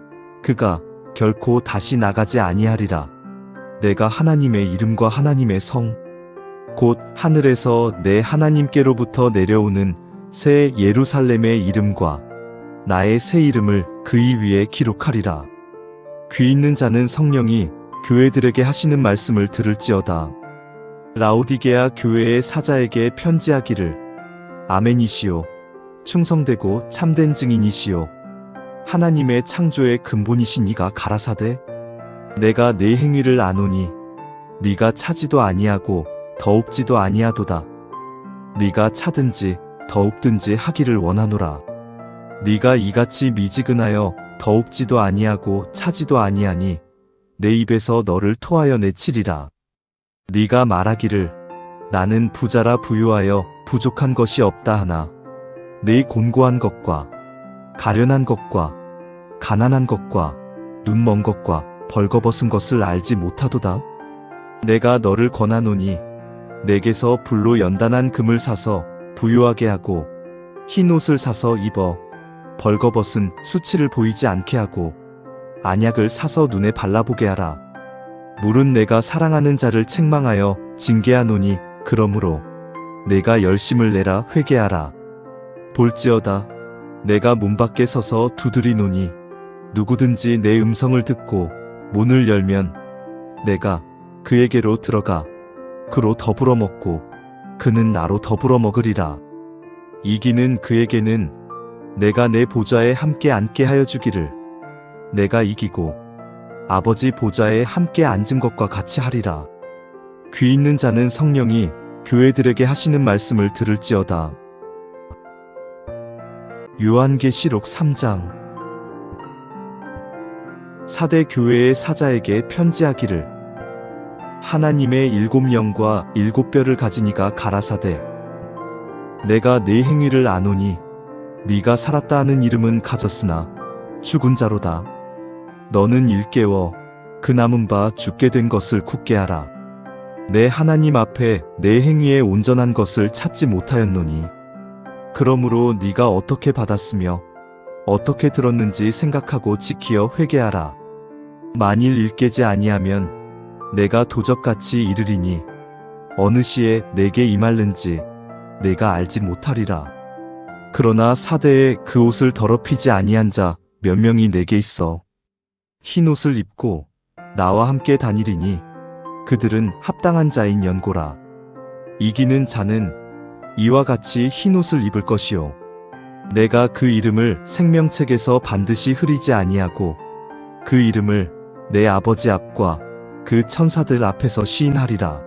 그가 결코 다시 나가지 아니하리라. 내가 하나님의 이름과 하나님의 성 곧 하늘에서 내 하나님께로부터 내려오는 새 예루살렘의 이름과 나의 새 이름을 그이 위에 기록하리라. 귀 있는 자는 성령이 교회들에게 하시는 말씀을 들을지어다. 라오디게아 교회의 사자에게 편지하기를 아멘이시오. 충성되고 참된 증인이시오. 하나님의 창조의 근본이신 이가 가라사대 내가 네 행위를 아노니 네가 차지도 아니하고 더웁지도 아니하도다. 네가 차든지 더웁든지 하기를 원하노라. 네가 이같이 미지근하여 더웁지도 아니하고 차지도 아니하니 내 입에서 너를 토하여 내치리라. 네가 말하기를 나는 부자라 부유하여 부족한 것이 없다 하나 네 곤고한 것과 가련한 것과 가난한 것과 눈먼 것과 벌거벗은 것을 알지 못하도다. 내가 너를 권하노니 내게서 불로 연단한 금을 사서 부유하게 하고 흰 옷을 사서 입어 벌거벗은 수치를 보이지 않게 하고 안약을 사서 눈에 발라보게 하라. 물은 내가 사랑하는 자를 책망하여 징계하노니 그러므로 내가 열심을 내라 회개하라. 볼지어다 내가 문 밖에 서서 두드리노니 누구든지 내 음성을 듣고 문을 열면 내가 그에게로 들어가 그로 더불어 먹고 그는 나로 더불어 먹으리라. 이기는 그에게는 내가 내 보좌에 함께 앉게 하여 주기를 내가 이기고 아버지 보좌에 함께 앉은 것과 같이 하리라. 귀 있는 자는 성령이 교회들에게 하시는 말씀을 들을지어다. 요한계시록 3장. 사대 교회의 사자에게 편지하기를 하나님의 7영과 7뼈를 가진 이가 가라사대 내가 네 행위를 아노니 네가 살았다 하는 이름은 가졌으나 죽은 자로다. 너는 일깨워 그 남은 바 죽게 된 것을 굳게 하라. 내 하나님 앞에 내 행위에 온전한 것을 찾지 못하였노니 그러므로 네가 어떻게 받았으며 어떻게 들었는지 생각하고 지키어 회개하라. 만일 일깨지 아니하면 내가 도적같이 이르리니 어느 시에 내게 임할는지 내가 알지 못하리라. 그러나 사대에 그 옷을 더럽히지 아니한 자 몇 명이 내게 있어 흰 옷을 입고 나와 함께 다니리니 그들은 합당한 자인 연고라. 이기는 자는 이와 같이 흰 옷을 입을 것이요 내가 그 이름을 생명책에서 반드시 흐리지 아니하고 그 이름을 내 아버지 앞과 그 천사들 앞에서 시인하리라.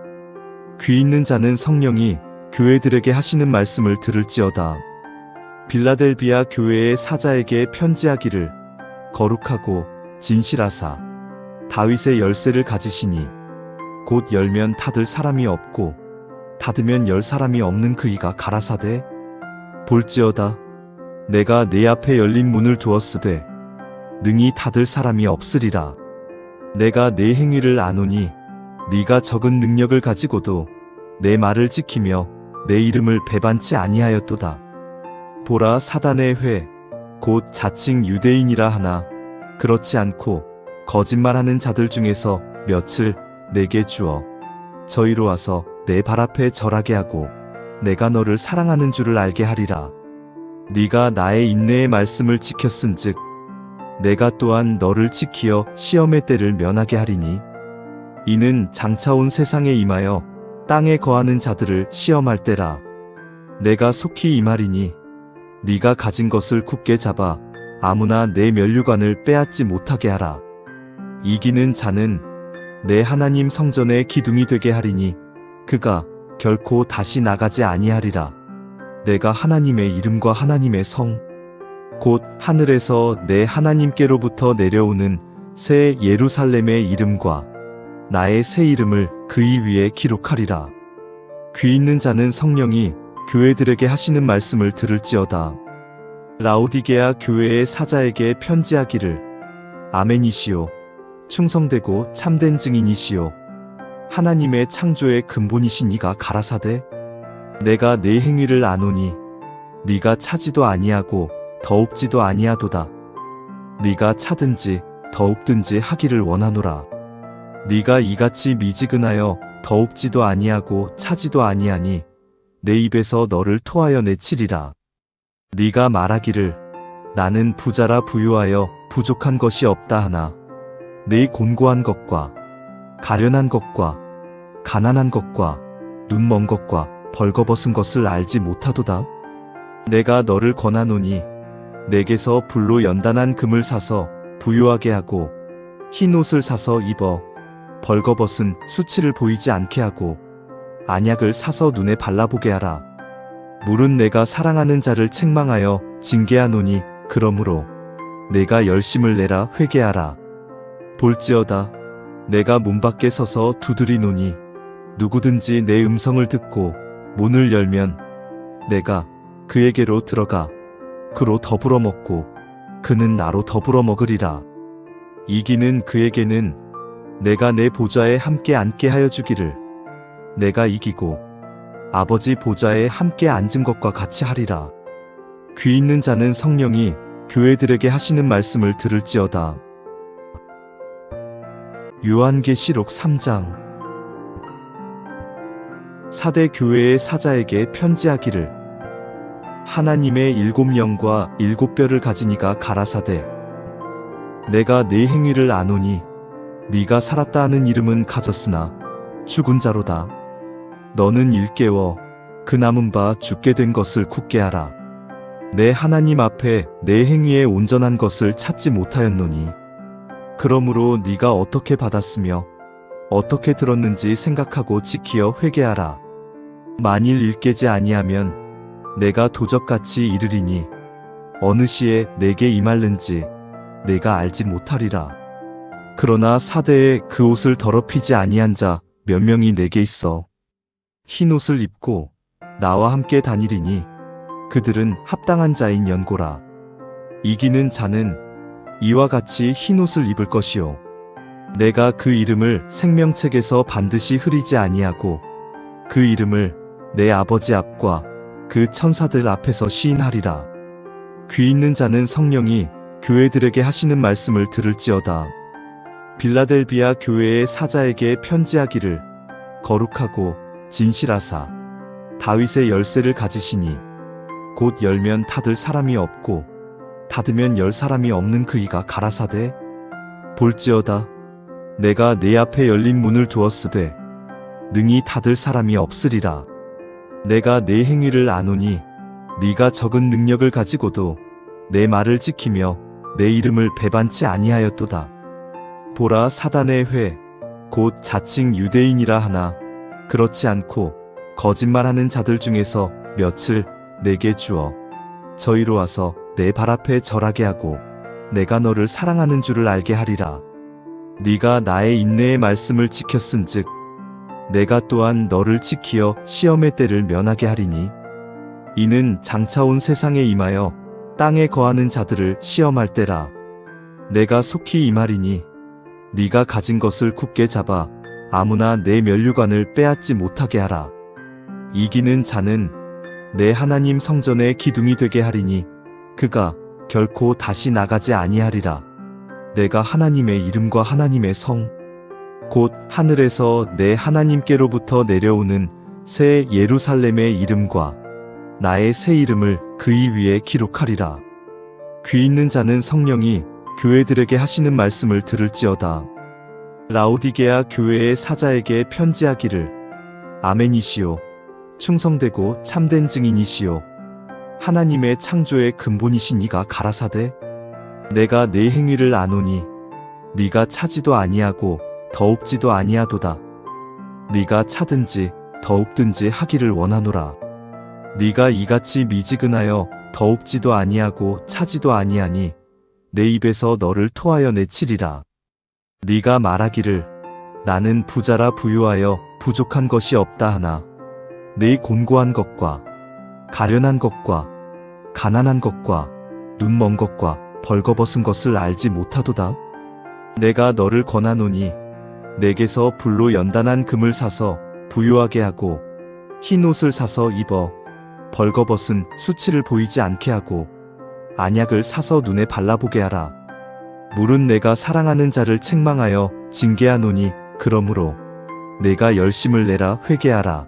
귀 있는 자는 성령이 교회들에게 하시는 말씀을 들을지어다. 빌라델비아 교회의 사자에게 편지하기를 거룩하고 진실하사 다윗의 열쇠를 가지시니 곧 열면 닫을 사람이 없고 닫으면 열 사람이 없는 그이가 가라사대 볼지어다 내가 네 앞에 열린 문을 두었으되 능히 닫을 사람이 없으리라. 내가 네 행위를 아노니 네가 적은 능력을 가지고도 내 말을 지키며 내 이름을 배반치 아니하였도다. 보라 사단의 회 곧 자칭 유대인이라 하나 그렇지 않고 거짓말하는 자들 중에서 몇을 내게 주어 저희로 와서 내 발 앞에 절하게 하고 내가 너를 사랑하는 줄을 알게 하리라. 네가 나의 인내의 말씀을 지켰은즉 내가 또한 너를 지키어 시험의 때를 면하게 하리니 이는 장차 온 세상에 임하여 땅에 거하는 자들을 시험할 때라. 내가 속히 이 말이니 네가 가진 것을 굳게 잡아 아무나 내 면류관을 빼앗지 못하게 하라. 이기는 자는 내 하나님 성전의 기둥이 되게 하리니 그가 결코 다시 나가지 아니하리라. 내가 하나님의 이름과 하나님의 성 곧 하늘에서 내 하나님께로부터 내려오는 새 예루살렘의 이름과 나의 새 이름을 그이 위에 기록하리라. 귀 있는 자는 성령이 교회들에게 하시는 말씀을 들을지어다. 라오디게아 교회의 사자에게 편지하기를 아멘이시오. 충성되고 참된 증인이시오. 하나님의 창조의 근본이신 이가 가라사대 내가 내 행위를 아노니 네가 차지도 아니하고 더웁지도 아니하도다. 네가 차든지 더웁든지 하기를 원하노라. 네가 이같이 미지근하여 더웁지도 아니하고 차지도 아니하니 내 입에서 너를 토하여 내치리라. 네가 말하기를 나는 부자라 부유하여 부족한 것이 없다 하나 내 곤고한 것과 가련한 것과 가난한 것과 눈먼 것과 벌거벗은 것을 알지 못하도다. 내가 너를 권하노니 내게서 불로 연단한 금을 사서 부유하게 하고 흰 옷을 사서 입어 벌거벗은 수치를 보이지 않게 하고 안약을 사서 눈에 발라보게 하라. 물은 내가 사랑하는 자를 책망하여 징계하노니 그러므로 내가 열심을 내라 회개하라. 볼지어다 내가 문 밖에 서서 두드리노니 누구든지 내 음성을 듣고 문을 열면 내가 그에게로 들어가 그로 더불어 먹고 그는 나로 더불어 먹으리라. 이기는 그에게는 내가 내 보좌에 함께 앉게 하여 주기를 내가 이기고 아버지 보좌에 함께 앉은 것과 같이 하리라. 귀 있는 자는 성령이 교회들에게 하시는 말씀을 들을지어다. 요한계시록 3장 사대 교회의 사자에게 편지하기를 하나님의 7영과 7뼈를 가진 이가 가라사대 내가 네 행위를 아노니 네가 살았다 하는 이름은 가졌으나 죽은 자로다. 너는 일깨워 그 남은 바 죽게 된 것을 굳게 하라. 내 하나님 앞에 내 행위에 온전한 것을 찾지 못하였노니 그러므로 네가 어떻게 받았으며 어떻게 들었는지 생각하고 지키어 회개하라. 만일 일깨지 아니하면 내가 도적같이 이르리니 어느 시에 내게 임할는지 내가 알지 못하리라. 그러나 사대에 그 옷을 더럽히지 아니한 자 몇 명이 내게 있어 흰 옷을 입고 나와 함께 다니리니 그들은 합당한 자인 연고라. 이기는 자는 이와 같이 흰 옷을 입을 것이요 내가 그 이름을 생명책에서 반드시 흐리지 아니하고 그 이름을 내 아버지 앞과 그 천사들 앞에서 시인하리라. 귀 있는 자는 성령이 교회들에게 하시는 말씀을 들을지어다. 빌라델비아 교회의 사자에게 편지하기를 거룩하고 진실하사 다윗의 열쇠를 가지시니 곧 열면 닫을 사람이 없고 닫으면 열 사람이 없는 그 이가 가라사대 볼지어다 내가 내 앞에 열린 문을 두었으되 능히 닫을 사람이 없으리라. 내가 내 행위를 아노니 네가 적은 능력을 가지고도 내 말을 지키며 내 이름을 배반치 아니하였도다. 보라 사단의 회 곧 자칭 유대인이라 하나 그렇지 않고 거짓말하는 자들 중에서 몇을 내게 주어 저희로 와서 내 발 앞에 절하게 하고 내가 너를 사랑하는 줄을 알게 하리라. 네가 나의 인내의 말씀을 지켰은즉 내가 또한 너를 지키어 시험의 때를 면하게 하리니 이는 장차 온 세상에 임하여 땅에 거하는 자들을 시험할 때라. 내가 속히 임하리니 네가 가진 것을 굳게 잡아 아무나 내 면류관을 빼앗지 못하게 하라. 이기는 자는 내 하나님 성전의 기둥이 되게 하리니 그가 결코 다시 나가지 아니하리라. 내가 하나님의 이름과 하나님의 성 곧 하늘에서 내 하나님께로부터 내려오는 새 예루살렘의 이름과 나의 새 이름을 그이 위에 기록하리라. 귀 있는 자는 성령이 교회들에게 하시는 말씀을 들을지어다. 라오디게아 교회의 사자에게 편지하기를 아멘이시오. 충성되고 참된 증인이시오. 하나님의 창조의 근본이신 이가 가라사대 내가 내 행위를 아노니 네가 차지도 아니하고 더웁지도 아니하도다. 네가 차든지 더웁든지 하기를 원하노라. 네가 이같이 미지근하여 더웁지도 아니하고 차지도 아니하니 내 입에서 너를 토하여 내치리라. 네가 말하기를 나는 부자라 부유하여 부족한 것이 없다 하나 내 곤고한 것과 가련한 것과 가난한 것과 눈먼 것과 벌거벗은 것을 알지 못하도다. 내가 너를 권하노니 내게서 불로 연단한 금을 사서 부유하게 하고 흰 옷을 사서 입어 벌거벗은 수치를 보이지 않게 하고 안약을 사서 눈에 발라보게 하라. 물은 내가 사랑하는 자를 책망하여 징계하노니 그러므로 내가 열심을 내라 회개하라.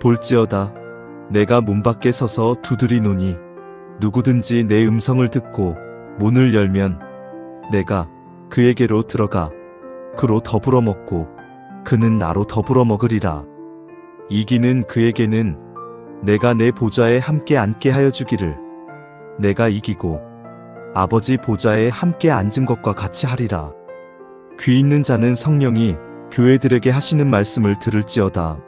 볼지어다 내가 문 밖에 서서 두드리노니 누구든지 내 음성을 듣고 문을 열면 내가 그에게로 들어가 그로 더불어 먹고 그는 나로 더불어 먹으리라. 이기는 그에게는 내가 내 보좌에 함께 앉게 하여 주기를 내가 이기고 아버지 보좌에 함께 앉은 것과 같이 하리라. 귀 있는 자는 성령이 교회들에게 하시는 말씀을 들을지어다.